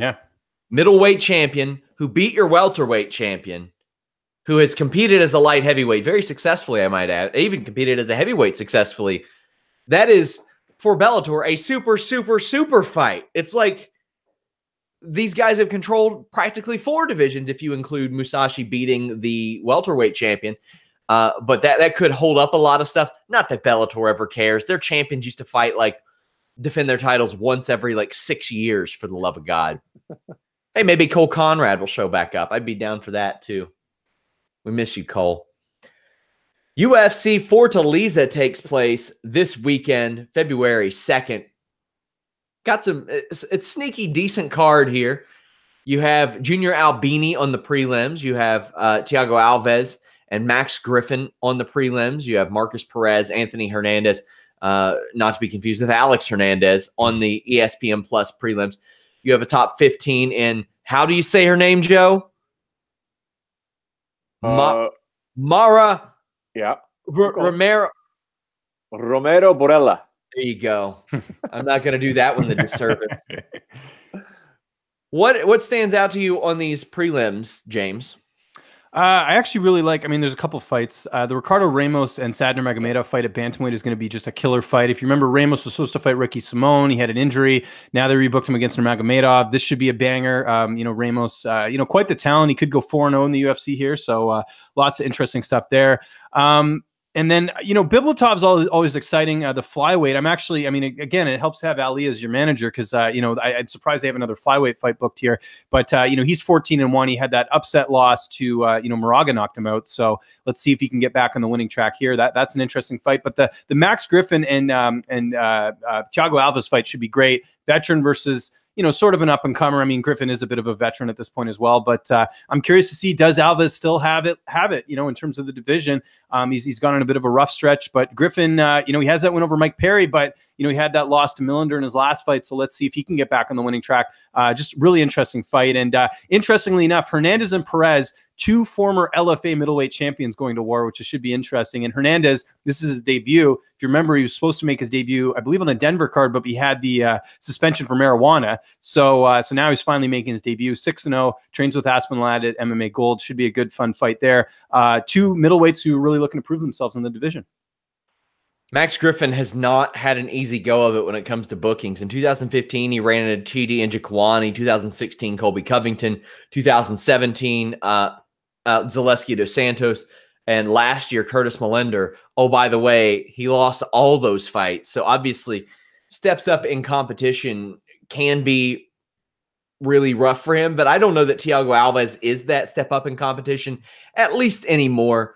A: middleweight champion who beat your welterweight champion, who has competed as a light heavyweight very successfully, I might add, even competed as a heavyweight successfully. That is, for Bellator, a super, super, super fight. It's like these guys have controlled practically 4 divisions if you include Musashi beating the welterweight champion. But that could hold up a lot of stuff. Not that Bellator ever cares. Their champions used to fight, like, defend their titles once every, like, 6 years, for the love of God. Hey, maybe Cole Conrad will show back up. I'd be down for that, too. We miss you, Cole. UFC Fortaleza takes place this weekend, February 2nd. Got some it's sneaky, decent card here. You have Junior Albini on the prelims. You have Thiago Alves and Max Griffin on the prelims. You have Marcus Perez, Anthony Hernandez, not to be confused with Alex Hernandez on the ESPN Plus prelims. You have a top 15 in, how do you say her name, Joe? Mara.
C: Yeah.
A: Romero
C: Borella.
A: There you go. I'm not going to do that one the disservice. What stands out to you on these prelims, James?
B: I actually really like, I mean, there's a couple fights. The Ricardo Ramos and Sadner Magomedov fight at bantamweight is going to be just a killer fight. If you remember, Ramos was supposed to fight Ricky Simone. He had an injury. Now they rebooked him against Magomedov. This should be a banger. Ramos, quite the talent. He could go 4-0 in the UFC here. So lots of interesting stuff there. And then, Biblitov's always exciting. The flyweight, again, it helps to have Ali as your manager because, I'm surprised they have another flyweight fight booked here. But, he's 14-1. He had that upset loss to, Moraga knocked him out. So let's see if he can get back on the winning track here. That's an interesting fight. But the Max Griffin and Thiago Alves fight should be great. Veteran versus sort of an up-and-comer. I mean, Griffin is a bit of a veteran at this point as well, but I'm curious to see, does Alves still have it, in terms of the division? He's gone on a bit of a rough stretch, but Griffin, he has that win over Mike Perry, but, he had that loss to Millender in his last fight, so let's see if he can get back on the winning track. Just really interesting fight, and interestingly enough, Hernandez and Perez, two former LFA middleweight champions going to war, which should be interesting. And Hernandez, this is his debut. If you remember, he was supposed to make his debut, I believe, on the Denver card, but he had the suspension for marijuana. So now he's finally making his debut. 6-0, trains with Aspen Ladd at MMA Gold. Should be a good, fun fight there. Two middleweights who are really looking to prove themselves in the division.
A: Max Griffin has not had an easy go of it when it comes to bookings. In 2015, he ran into TD Njokuani. 2016, Colby Covington. 2017, Zaleski dos Santos. And last year, Curtis Millender. Oh, by the way, he lost all those fights. So obviously, steps up in competition can be really rough for him. But I don't know that Thiago Alves is that step up in competition, at least anymore.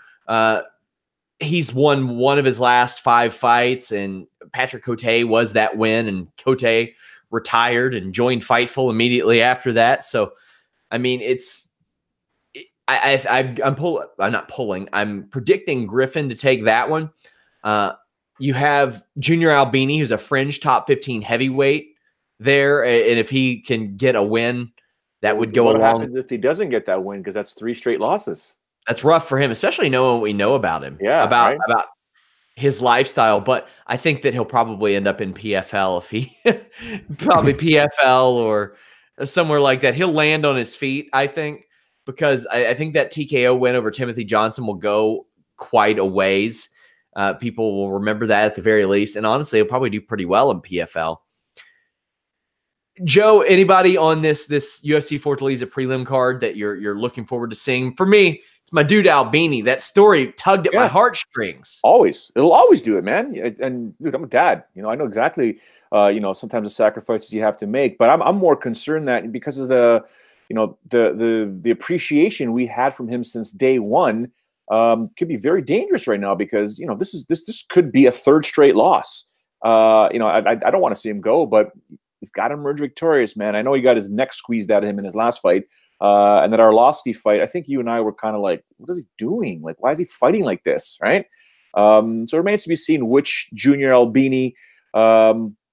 A: He's won one of his last 5 fights, and Patrick Cote was that win, and Cote retired and joined Fightful immediately after that. So, I mean, I'm predicting Griffin to take that one. You have Junior Albini, who's a fringe top 15 heavyweight there, and if he can get a win, that would go along.
C: What happens if he doesn't get that win? Because that's 3 straight losses.
A: That's rough for him, especially knowing what we know about him.
C: Yeah,
A: about his lifestyle. But I think that he'll probably end up in PFL if he probably PFL or somewhere like that. He'll land on his feet, I think, because I think that TKO win over Timothy Johnson will go quite a ways. People will remember that at the very least. And honestly, he'll probably do pretty well in PFL. Joe, anybody on this UFC Fortaleza prelim card that you're looking forward to seeing? For me, it's my dude Albini. That story tugged at my heartstrings.
C: Always. It'll always do it, man. And dude, I'm a dad. I know exactly, sometimes the sacrifices you have to make. But I'm more concerned that because of the appreciation we had from him since day one, could be very dangerous right now because, this could be a 3rd straight loss. I don't want to see him go, but he's got to emerge victorious, man. I know he got his neck squeezed out of him in his last fight. And that Arlovsky fight, I think you and I were kind of like, what is he doing? Like, why is he fighting like this, right? So it remains to be seen which Junior Albini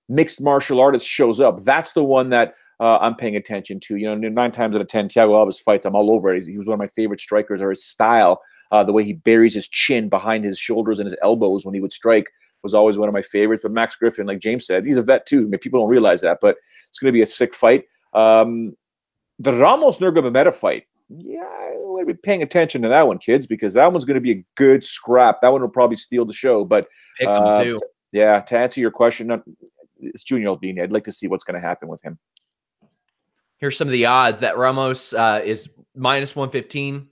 C: mixed martial artist shows up. That's the one that I'm paying attention to. 9 times out of 10, Thiago Alves fights, I'm all over it. He was one of my favorite strikers, or his style, the way he buries his chin behind his shoulders and his elbows when he would strike was always one of my favorites. But Max Griffin, like James said, he's a vet too. I mean, people don't realize that, but it's going to be a sick fight. The Ramos Nurmagomedov fight, I'm going to be paying attention to that one, kids, because that one's going to be a good scrap. That one will probably steal the show. But
A: pick him too.
C: To answer your question, it's Junior Albini. I'd like to see what's going to happen with him.
A: Here's some of the odds. That Ramos is -115,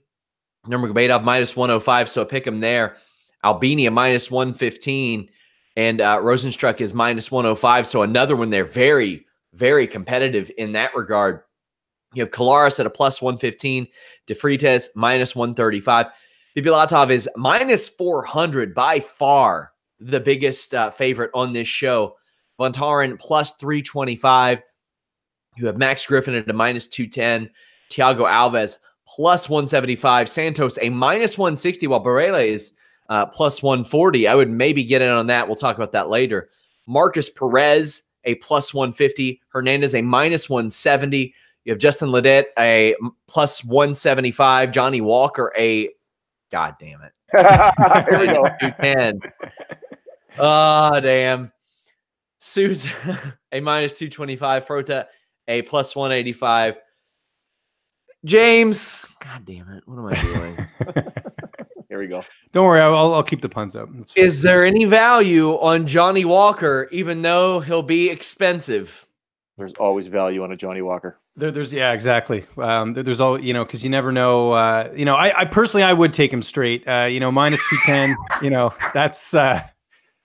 A: Nurmagomedov -105, so pick him there. Albini a -115, and Rosenstruck is -105, so another one there. Very, very competitive in that regard. You have Kolaris at a +115, De Freitas -135. Bibilatov is -400, by far the biggest favorite on this show. Von Taren +325. You have Max Griffin at a -210. Thiago Alves +175. Santos a -160, while Barela is +140. I would maybe get in on that. We'll talk about that later. Marcus Perez a +150. Hernandez a -170. You have Justin Ledet a +175. Johnny Walker a, God damn it, 210. Oh, damn. Souza, a minus 225. Frota, a plus 185. James, God damn it. What am I doing?
C: Here we go.
B: Don't worry. I'll keep the puns up.
A: Is there any value on Johnny Walker, even though he'll be expensive?
C: There's always value on a Johnny Walker.
B: There's yeah, exactly. There's all, you know, because you never know. I personally, I would take him straight. Minus 210.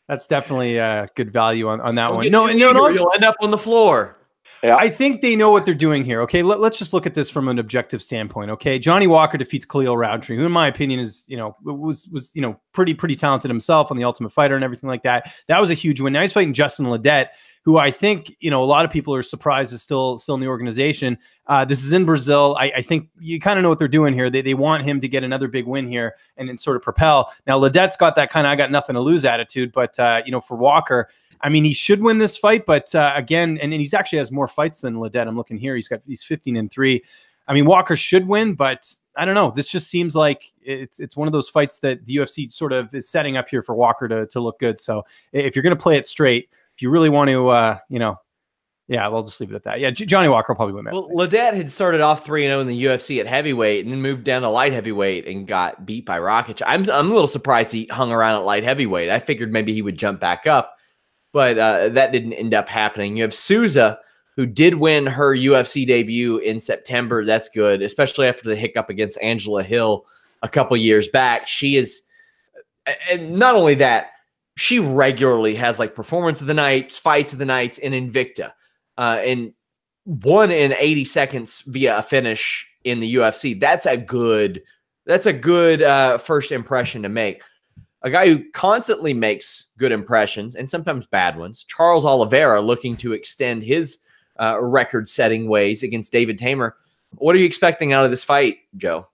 B: That's definitely good value on that one. No,
A: you'll end up on the floor.
B: Yeah. I think they know what they're doing here. Okay, let's just look at this from an objective standpoint. Okay, Johnny Walker defeats Khalil Roundtree, who, in my opinion, is was pretty talented himself on the Ultimate Fighter and everything like that. That was a huge win. Now he's fighting Justin Ledet, who I think a lot of people are surprised is still in the organization. This is in Brazil. I think you kind of know what they're doing here. They want him to get another big win here and then sort of propel. Now Ledet's got that kind of I got nothing to lose attitude, but for Walker, I mean, he should win this fight, but again, and he's actually has more fights than Ledet. I'm looking here. He's 15-3. I mean, Walker should win, but I don't know. This just seems like it's one of those fights that the UFC sort of is setting up here for Walker to look good. So if you're going to play it straight, if you really want to, yeah, we'll just leave it at that. Yeah, Johnny Walker will probably win that.
A: Well, Ledet had started off 3-0 in the UFC at heavyweight and then moved down to light heavyweight and got beat by Rakic. I'm a little surprised he hung around at light heavyweight. I figured maybe he would jump back up. But that didn't end up happening. You have Souza, who did win her UFC debut in September. That's good, especially after the hiccup against Angela Hill a couple years back. She is, and not only that, she regularly has like performance of the nights, fights of the nights, and Invicta, and won in 80 seconds via a finish in the UFC. That's a good first impression to make. A guy who constantly makes good impressions and sometimes bad ones, Charles Oliveira, looking to extend his record-setting ways against David Tamer. What are you expecting out of this fight, Joe?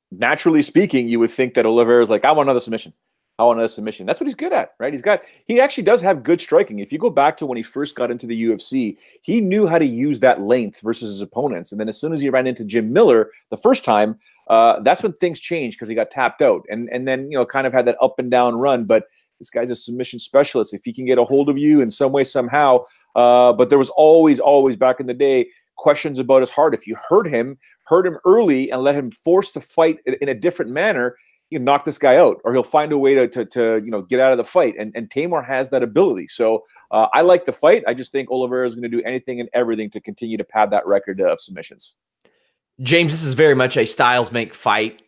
C: Naturally speaking, you would think that Oliveira's like, I want another submission. I want another submission. That's what he's good at, right? He actually does have good striking. If you go back to when he first got into the UFC, he knew how to use that length versus his opponents. And then as soon as he ran into Jim Miller the first time, that's when things changed because he got tapped out and then, kind of had that up and down run. But this guy's a submission specialist. If he can get a hold of you in some way, somehow. But there was always back in the day, questions about his heart. If you hurt him early and let him force the fight in a different manner, you can knock this guy out, or he'll find a way to get out of the fight. And Tamor has that ability. So I like the fight. I just think Oliveira is going to do anything and everything to continue to pad that record of submissions.
A: James, this is very much a styles make fight.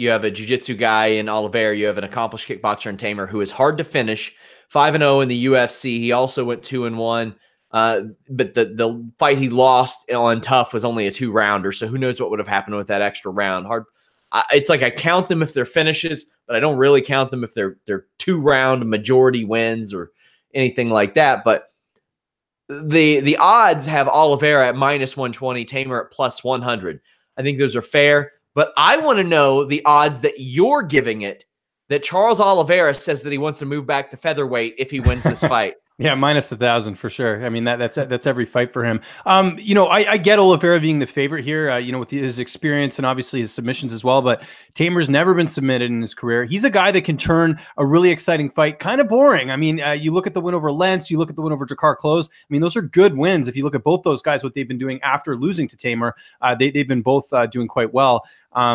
A: You have a jiu-jitsu guy in Oliveira. You have an accomplished kickboxer in Tamer who is hard to finish. 5-0 in the UFC. He also went 2-1. But the fight he lost on Tough was only a 2-rounder. So who knows what would have happened with that extra round? It's like I count them if they're finishes, but I don't really count them if they're 2-round majority wins or anything like that. But the odds have Oliveira at minus 120, Tamer at plus 100. I think those are fair, but I want to know the odds that you're giving it that Charles Oliveira says that he wants to move back to featherweight if he wins this fight.
B: Yeah, minus 1,000 for sure. I mean, that's every fight for him. I get Oliveira being the favorite here, with his experience and obviously his submissions as well, but Tamer's never been submitted in his career. He's a guy that can turn a really exciting fight kind of boring. I mean, you look at the win over Lentz, you look at the win over Jakar Close. I mean, those are good wins. If you look at both those guys, what they've been doing after losing to Tamer, they've been both doing quite well.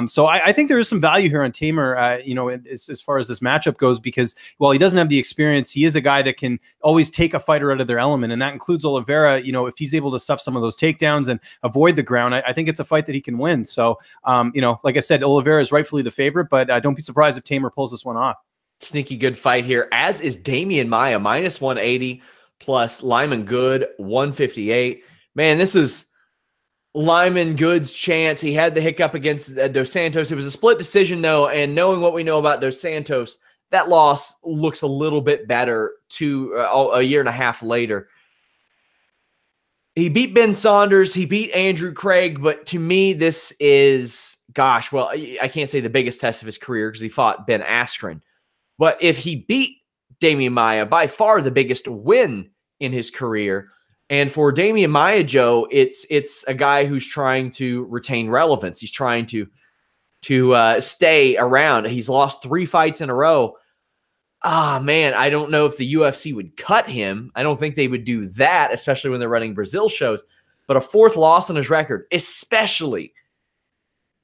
B: So I think there is some value here on Tamer, as far as this matchup goes, because while he doesn't have the experience, he is a guy that can always take a fighter out of their element. And that includes Oliveira. If he's able to stuff some of those takedowns and avoid the ground, I think it's a fight that he can win. So, like I said, Oliveira is rightfully the favorite, but don't be surprised if Tamer pulls this one off.
A: Sneaky good fight here, as is Damian Maia, minus 180 plus Lyman Good, 158. Man, this is Lyman Good's chance. He had the hiccup against Dos Santos. It was a split decision, though, and knowing what we know about Dos Santos, that loss looks a little bit better a year and a half later. He beat Ben Saunders. He beat Andrew Craig, but to me, this is, I can't say the biggest test of his career because he fought Ben Askren. But if he beat Damian Maia, by far the biggest win in his career. And for Damian Maia, Joe, it's a guy who's trying to retain relevance. He's trying to stay around. He's lost 3 fights in a row. Man, I don't know if the UFC would cut him. I don't think they would do that, especially when they're running Brazil shows. But a fourth loss on his record, especially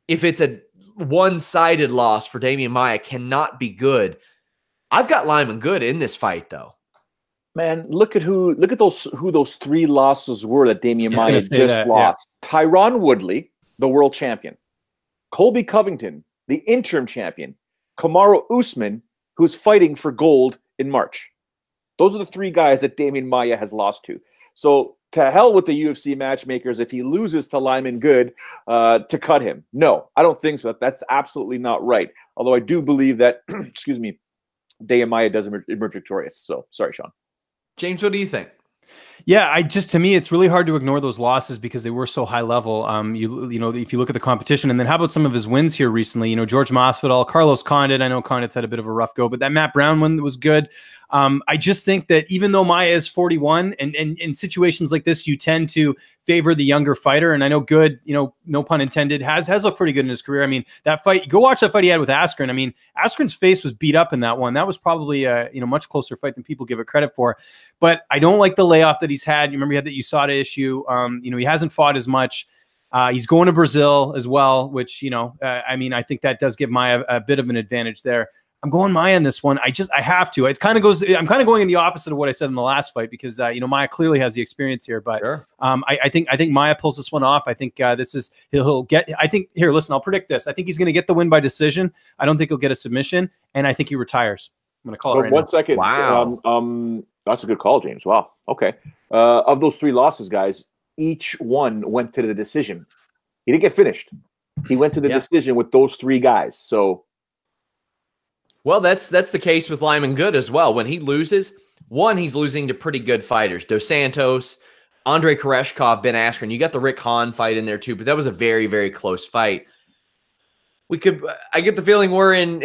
A: if it's a one-sided loss for Damian Maia, cannot be good. I've got Lyman Good in this fight, though.
C: Man, look at who those three losses were that Damian Maia just lost. Yeah. Tyron Woodley, the world champion. Colby Covington, the interim champion. Kamaru Usman, who's fighting for gold in March. Those are the three guys that Damian Maia has lost to. So to hell with the UFC matchmakers if he loses to Lyman Good to cut him. No, I don't think so. That's absolutely not right. Although I do believe that, excuse me, Damian Maia does emerge victorious. So sorry, Sean.
A: James, what do you think?
B: Yeah, to me, it's really hard to ignore those losses because they were so high level. You know, if you look at the competition, and then how about some of his wins here recently? You know, George Masvidal, Carlos Condit. I know Condit's had a bit of a rough go, but that Matt Brown one was good. I just think that even though Maia is 41, and in situations like this, you tend to favor the younger fighter. And I know Good, you know, no pun intended, has looked pretty good in his career. I mean, that fight, go watch that fight he had with Askren. I mean, Askren's face was beat up in that one. That was probably a much closer fight than people give it credit for. But I don't like the layoff that he's had. You remember he had that USADA issue. You know, he hasn't fought as much. He's going to Brazil as well, which, you know, I mean, I think that does give Maia a bit of an advantage there. I'm going Maia in this one. I have to. It kind of goes. I'm kind of going in the opposite of what I said in the last fight because you know, Maia clearly has the experience here. But sure. I think Maia pulls this one off. I think this is he'll get. I think here. Listen, I'll predict this. I think he's going to get the win by decision. I don't think he'll get a submission, and I think he retires. I'm going to call it right now.
C: 1 second. Wow. That's a good call, James. Wow. Okay. Of those three losses, guys, each one went to the decision. He didn't get finished. He went to the decision with those three guys. So.
A: Well, that's the case with Lyman Good as well. When he loses, he's losing to pretty good fighters. Dos Santos, Andrei Koreshkov, Ben Askren. You got the Rick Hahn fight in there too, but that was a very, very close fight. I get the feeling we're in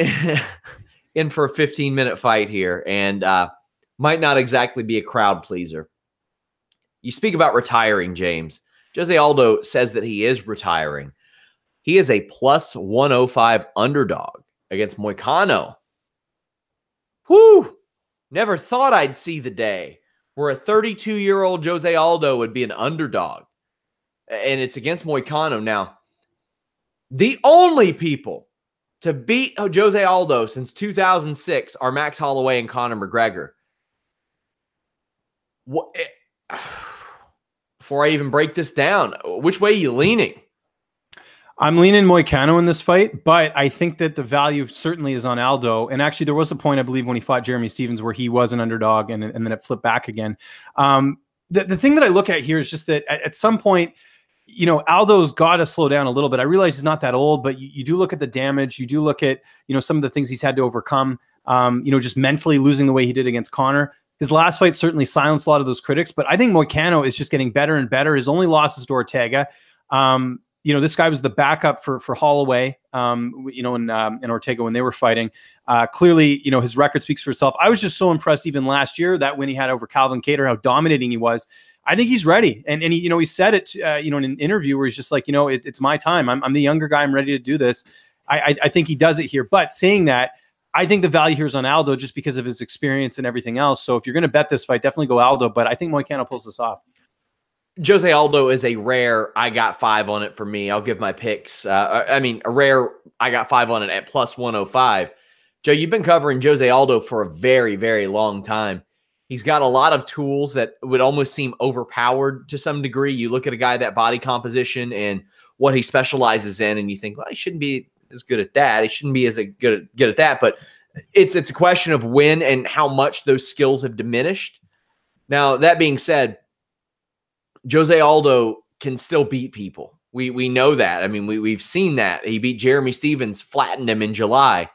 A: for a 15-minute fight here, and might not exactly be a crowd pleaser. You speak about retiring, James. Jose Aldo says that he is retiring. He is a plus 105 underdog against Moicano. Whew! Never thought I'd see the day where a 32-year-old Jose Aldo would be an underdog. And it's against Moicano. Now, the only people to beat Jose Aldo since 2006 are Max Holloway and Conor McGregor. Before I even break this down, which way are you leaning?
B: I'm leaning Moicano in this fight, but I think that the value certainly is on Aldo. And actually, there was a point, I believe, when he fought Jeremy Stephens where he was an underdog and then it flipped back again. The thing that I look at here is just that at some point, you know, Aldo's got to slow down a little bit. I realize he's not that old, but you do look at the damage. You do look at, you know, some of the things he's had to overcome, you know, just mentally losing the way he did against Conor. His last fight certainly silenced a lot of those critics, but I think Moicano is just getting better and better. His only loss is to Ortega. You know, this guy was the backup for Holloway, you know, and Ortega when they were fighting. Clearly, you know, his record speaks for itself. I was just so impressed even last year, that win he had over Calvin Kattar, how dominating he was. I think he's ready. And he, you know, he said it, you know, in an interview where he's just like, you know, it's my time. I'm the younger guy. I'm ready to do this. I think he does it here. But saying that, I think the value here is on Aldo just because of his experience and everything else. So if you're going to bet this fight, definitely go Aldo. But I think Moicano pulls this off.
A: Jose Aldo is a rare, I got 5 on it for me. I'll give my picks. I mean, a rare, I got 5 on it at plus 105. Joe, you've been covering Jose Aldo for a very, very long time. He's got a lot of tools that would almost seem overpowered to some degree. You look at a guy, that body composition and what he specializes in, and you think, well, he shouldn't be as good at that. He shouldn't be as good at that. But it's a question of when and how much those skills have diminished. Now, that being said, Jose Aldo can still beat people. We know that. I mean, we've seen that. He beat Jeremy Stephens, flattened him in July.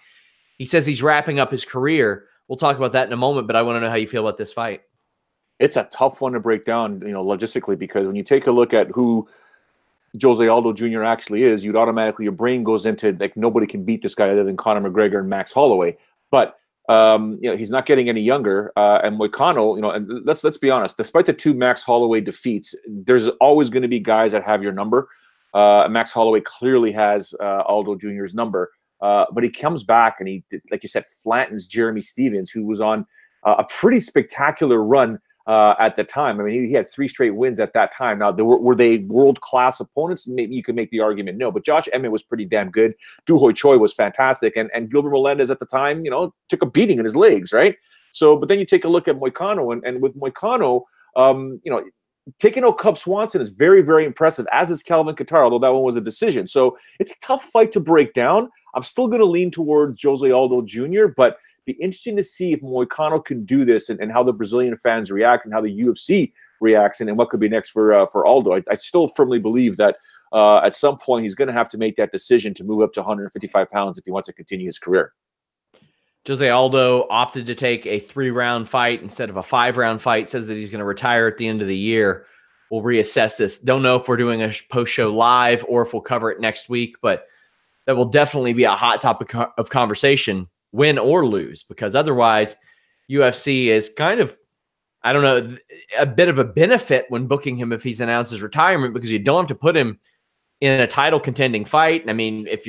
A: He says he's wrapping up his career. We'll talk about that in a moment, but I want to know how you feel about this fight.
C: It's a tough one to break down, you know, logistically, because when you take a look at who Jose Aldo Jr. actually is, you'd automatically, your brain goes into, like, nobody can beat this guy other than Conor McGregor and Max Holloway. But you know, he's not getting any younger. And Moicano, you know, and let's be honest, despite the 2 Max Holloway defeats, there's always going to be guys that have your number. Max Holloway clearly has Aldo Jr.'s number. But he comes back and he, like you said, flattens Jeremy Stevens, who was on a pretty spectacular run at the time. I mean, he had 3 straight wins at that time. Now, were they world-class opponents? Maybe you could make the argument no, but Josh Emmett was pretty damn good. Doo Ho Choi was fantastic, and Gilbert Melendez at the time, took a beating in his legs, right? So, but then you take a look at Moicano, and with Moicano, taking out Cub Swanson is very, very impressive, as is Calvin Kattar, although that one was a decision. So it's a tough fight to break down. I'm still going to lean towards Jose Aldo Jr., but be interesting to see if Moicano can do this and how the Brazilian fans react and how the UFC reacts and what could be next for Aldo. I still firmly believe that at some point he's going to have to make that decision to move up to 155 pounds if he wants to continue his career.
A: Jose Aldo opted to take a 3-round fight instead of a 5-round fight, says that he's going to retire at the end of the year. We'll reassess this. Don't know if we're doing a post-show live or if we'll cover it next week, but that will definitely be a hot topic of conversation, win or lose, because otherwise UFC is kind of, I don't know, a bit of a benefit when booking him if he's announced his retirement, because you don't have to put him in a title contending fight. I mean, if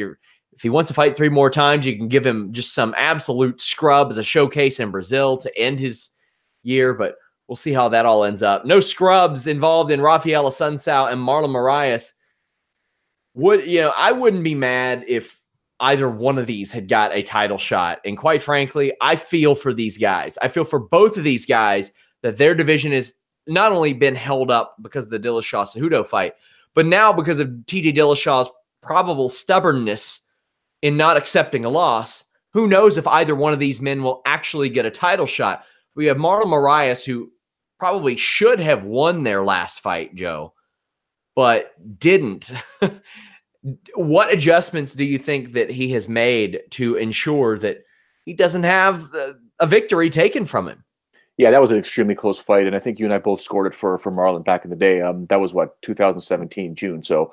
A: he wants to fight 3 more times, you can give him just some absolute scrub as a showcase in Brazil to end his year, but we'll see how that all ends up. No scrubs involved in Rafael Assunção and Marlon Moraes. I wouldn't be mad if either one of these had got a title shot. And quite frankly, I feel for these guys. I feel for both of these guys that their division has not only been held up because of the Dillashaw-Cejudo fight, but now because of TJ Dillashaw's probable stubbornness in not accepting a loss. Who knows if either one of these men will actually get a title shot. We have Marlon Moraes, who probably should have won their last fight, Joe, but didn't. What adjustments do you think that he has made to ensure that he doesn't have a victory taken from him?
C: Yeah, that was an extremely close fight, and I think you and I both scored it for Marlon back in the day. That was 2017 June. So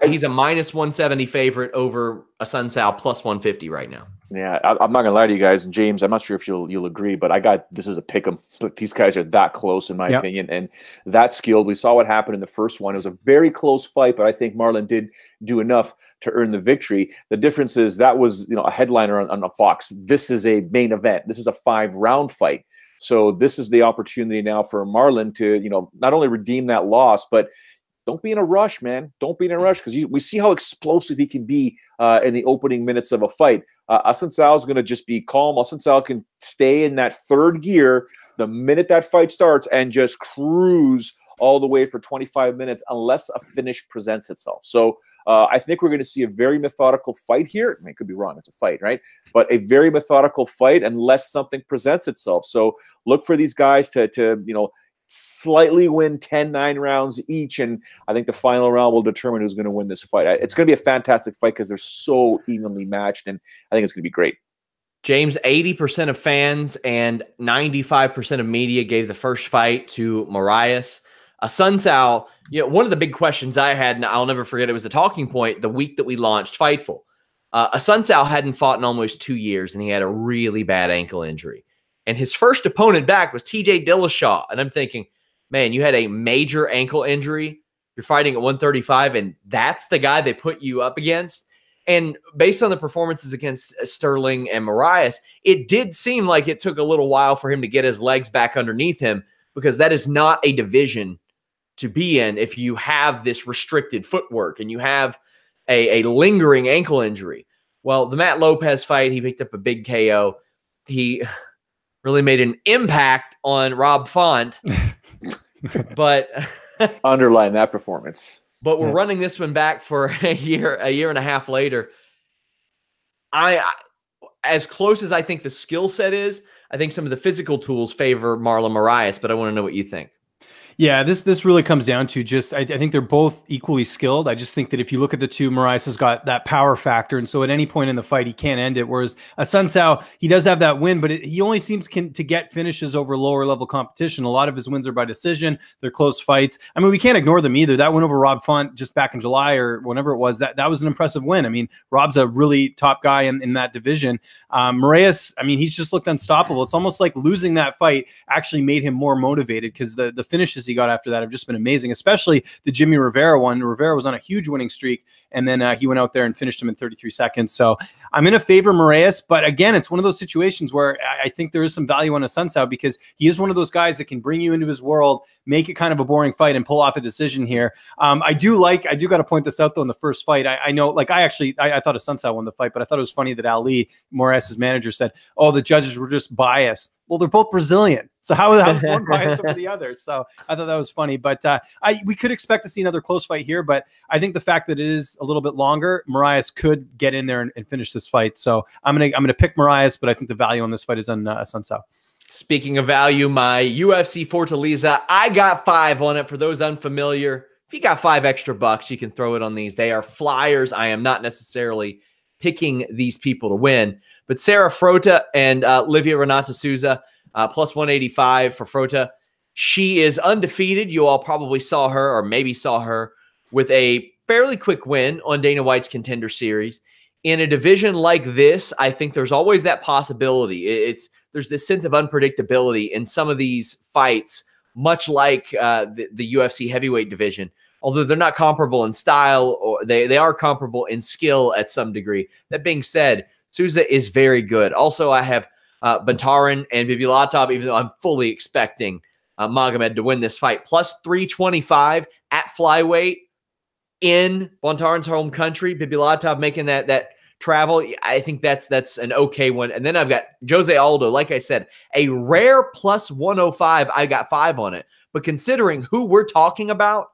A: he's a minus 170 favorite over Assunção plus 150 right now.
C: Yeah, I'm not gonna lie to you guys, and James, I'm not sure if you'll agree, but I got this as a pick 'em. But these guys are that close, in my opinion, and that skilled. We saw what happened in the first one. It was a very close fight, but I think Marlon did do enough to earn the victory. The difference is that was a headliner on a Fox. This is a main event. This is a 5-round fight. So this is the opportunity now for Marlon to not only redeem that loss, but don't be in a rush, man. Don't be in a rush, because we see how explosive he can be in the opening minutes of a fight. Assunção is going to just be calm. Assunção can stay in that 3rd gear the minute that fight starts and just cruise all the way for 25 minutes unless a finish presents itself. So I think we're going to see a very methodical fight here. I mean, it could be wrong. It's a fight, right? But a very methodical fight unless something presents itself. So look for these guys to slightly win 10-9 rounds each, and I think the final round will determine who's going to win this fight. It's going to be a fantastic fight because they're so evenly matched, and I think it's going to be great.
A: James, 80% of fans and 95% of media gave the first fight to Moraes. Assunção, one of the big questions I had, and I'll never forget, it was the talking point the week that we launched Fightful. Assunção hadn't fought in almost 2 years, and he had a really bad ankle injury. And his first opponent back was TJ Dillashaw. And I'm thinking, man, you had a major ankle injury. You're fighting at 135, and that's the guy they put you up against. And based on the performances against Sterling and Moraes, it did seem like it took a little while for him to get his legs back underneath him, because that is not a division to be in if you have this restricted footwork and you have a lingering ankle injury. Well, the Matt Lopez fight, he picked up a big KO. He really made an impact on Rob Font, but
C: underline that performance.
A: But we're running this one back for a year and a half later. As close as I think the skill set is, I think some of the physical tools favor Marlon Moraes, but I want to know what you think.
B: Yeah, this really comes down to just, I think they're both equally skilled. I just think that if you look at the two, Moraes has got that power factor, and so at any point in the fight, he can't end it. Whereas Assunção, he does have that win, but he only seems to get finishes over lower level competition. A lot of his wins are by decision. They're close fights. I mean, we can't ignore them either. That win over Rob Font just back in July or whenever it was, that was an impressive win. I mean, Rob's a really top guy in that division. Moraes, I mean, he's just looked unstoppable. It's almost like losing that fight actually made him more motivated, because the finishes finishes he got after that have just been amazing, especially the Jimmy Rivera one. Rivera was on a huge winning streak, and then he went out there and finished him in 33 seconds. So I'm going to favor Moraes, but again, it's one of those situations where I think there is some value on Assunção because he is one of those guys that can bring you into his world, make it kind of a boring fight, and pull off a decision here. I do got to point this out though in the first fight. I know, like I thought Assunção won the fight, but I thought it was funny that Ali, Moraes' manager, said, "Oh, the judges were just biased." Well, they're both Brazilian, so how is one biased over the other? So I thought that was funny, but we could expect to see another close fight here. But I think the fact that it is a little bit longer, Moraes could get in there and finish this fight. So I'm gonna pick Moraes, but I think the value on this fight is on Assunção.
A: Speaking of value, my UFC Fortaleza, I got 5 on it. For those unfamiliar, if you got $5 extra, you can throw it on these. They are flyers. I am not necessarily picking these people to win, but Sarah Frota and Livia Renata Souza, plus 185 for Frota. She is undefeated. You all probably saw her, or maybe saw her, with a fairly quick win on Dana White's Contender Series. In a division like this, I think there's always that possibility. There's this sense of unpredictability in some of these fights, much like the UFC heavyweight division. Although they're not comparable in style, or they are comparable in skill at some degree. That being said, Souza is very good. Also, I have Bantaran and Bibilatov, even though I'm fully expecting Magomed to win this fight. Plus 325 at flyweight in Bantaran's home country. Bibilatov making that travel. I think that's an okay one. And then I've got Jose Aldo. Like I said, a rare plus 105. I got 5 on it. But considering who we're talking about,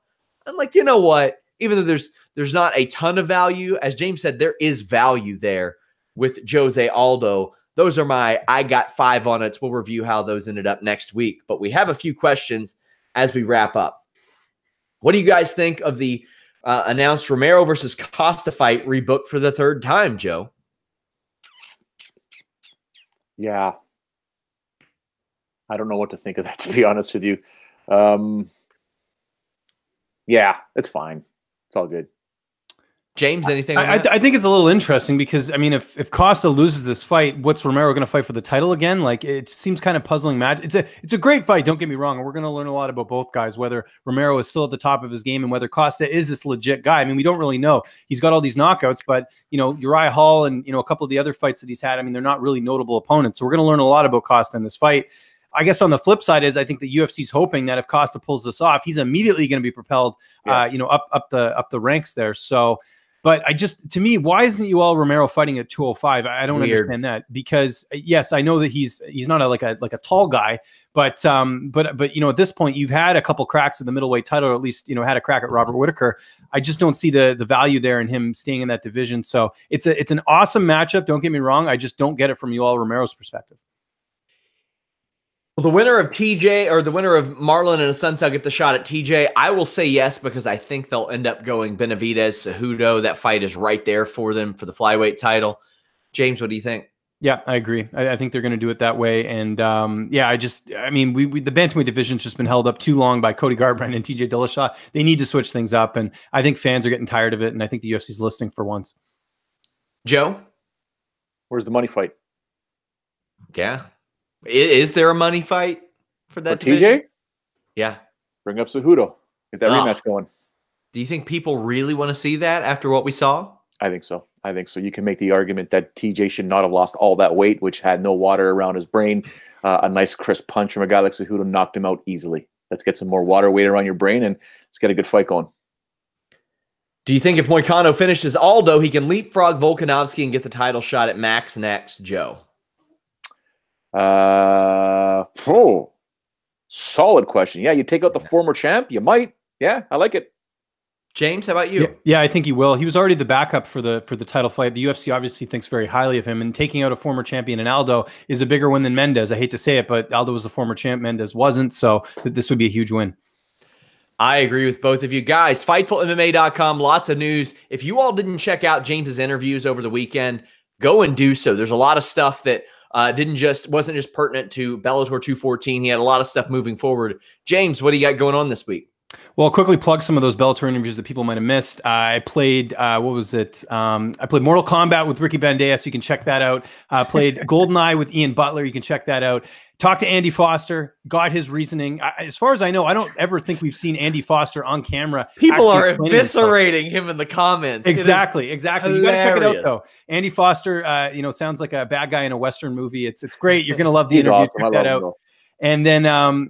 A: I'm like, you know what? Even though there's not a ton of value, as James said, there is value there with Jose Aldo. Those are I got 5 on it. We'll review how those ended up next week. But we have a few questions as we wrap up. What do you guys think of the announced Romero versus Costa fight rebooked for the 3rd time, Joe?
C: Yeah. I don't know what to think of that, to be honest with you. Yeah, it's fine. It's all good.
A: James, anything?
B: I think it's a little interesting because, I mean, if Costa loses this fight, what's Romero going to fight for the title again? Like, it seems kind of puzzling match. It's a great fight, don't get me wrong. And we're going to learn a lot about both guys, whether Romero is still at the top of his game and whether Costa is this legit guy. I mean, we don't really know. He's got all these knockouts, but, Uriah Hall and, a couple of the other fights that he's had, I mean, they're not really notable opponents. So we're going to learn a lot about Costa in this fight. I guess on the flip side is I think the UFC's hoping that if Costa pulls this off, he's immediately going to be propelled, up the ranks there. So, but to me, why isn't Yoel Romero fighting at 205? I don't understand that, because yes, I know that he's not like a tall guy, but at this point you've had a couple cracks at the middleweight title, or at least had a crack at Robert Whittaker. I just don't see the value there in him staying in that division. So it's an awesome matchup. Don't get me wrong. I just don't get it from Yoel Romero's perspective.
A: Well, the winner of TJ, or the winner of Marlon and Assunção, get the shot at TJ. I will say yes, because I think they'll end up going Benavidez, Cejudo. That fight is right there for them for the flyweight title. James, what do you think?
B: Yeah, I agree. I think they're going to do it that way. And the bantamweight division's just been held up too long by Cody Garbrandt and TJ Dillashaw. They need to switch things up, and I think fans are getting tired of it, and I think the UFC's listening for once.
A: Joe?
C: Where's the money fight?
A: Yeah. Is there a money fight for that
C: division? TJ?
A: Yeah.
C: Bring up Cejudo. Get that rematch going.
A: Do you think people really want to see that after what we saw?
C: I think so. You can make the argument that TJ should not have lost all that weight, which had no water around his brain. A nice crisp punch from a guy like Cejudo knocked him out easily. Let's get some more water weight around your brain, and let's get a good fight going.
A: Do you think if Moicano finishes Aldo, he can leapfrog Volkanovski and get the title shot at Max next, Joe?
C: Solid question. Yeah, you take out the former champ, you might. Yeah, I like it.
A: James, how about you?
B: Yeah, I think he will. He was already the backup for the title fight. The UFC obviously thinks very highly of him, and taking out a former champion in Aldo is a bigger win than Mendez. I hate to say it, but Aldo was a former champ, Mendez wasn't, so this would be a huge win.
A: I agree with both of you guys. FightfulMMA.com, lots of news. If you all didn't check out James's interviews over the weekend, go and do so. There's a lot of stuff that wasn't just pertinent to Bellator 214. He had a lot of stuff moving forward. James, what do you got going on this week?
B: Well, quickly plug some of those Bellator interviews that people might have missed. I played, what was it? I played Mortal Kombat with Ricky Bandeas. You can check that out. Played GoldenEye with Ian Butler. You can check that out. Talked to Andy Foster, got his reasoning. As far as I know, I don't ever think we've seen Andy Foster on camera.
A: People are eviscerating him in the comments.
B: Exactly. You got to check it out, though. Andy Foster, sounds like a bad guy in a Western movie. It's great. You're going to love the interview.
C: Awesome.
B: Check that out. And then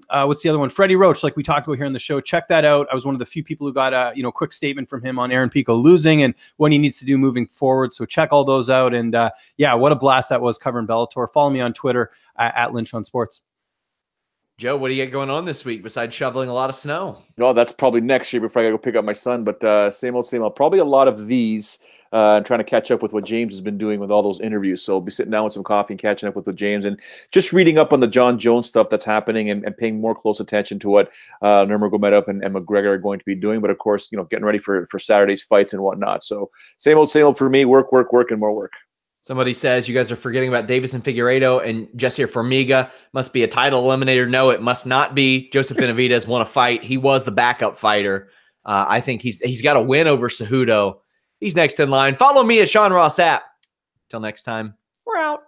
B: what's the other one? Freddie Roach, like we talked about here on the show. Check that out. I was one of the few people who got a quick statement from him on Aaron Pico losing and what he needs to do moving forward. So check all those out. And yeah, what a blast that was covering Bellator. Follow me on Twitter at Lynch on Sports.
A: Joe, what do you got going on this week besides shoveling a lot of snow?
C: Oh, that's probably next year before I gotta go pick up my son. But same old, same old. Probably a lot of these. Trying to catch up with what James has been doing with all those interviews. So I'll be sitting down with some coffee and catching up with James and just reading up on the John Jones stuff that's happening and paying more close attention to what Nurmagomedov and McGregor are going to be doing. But of course, getting ready for Saturday's fights and whatnot. So same old for me. Work, and more work.
A: Somebody says you guys are forgetting about Davis and Figueiredo and Jesse Formiga. Must be a title eliminator. No, it must not be. Joseph Benavidez won a fight. He was the backup fighter. I think he's got a win over Cejudo. He's next in line. Follow me at Sean Ross App. Till next time, we're out.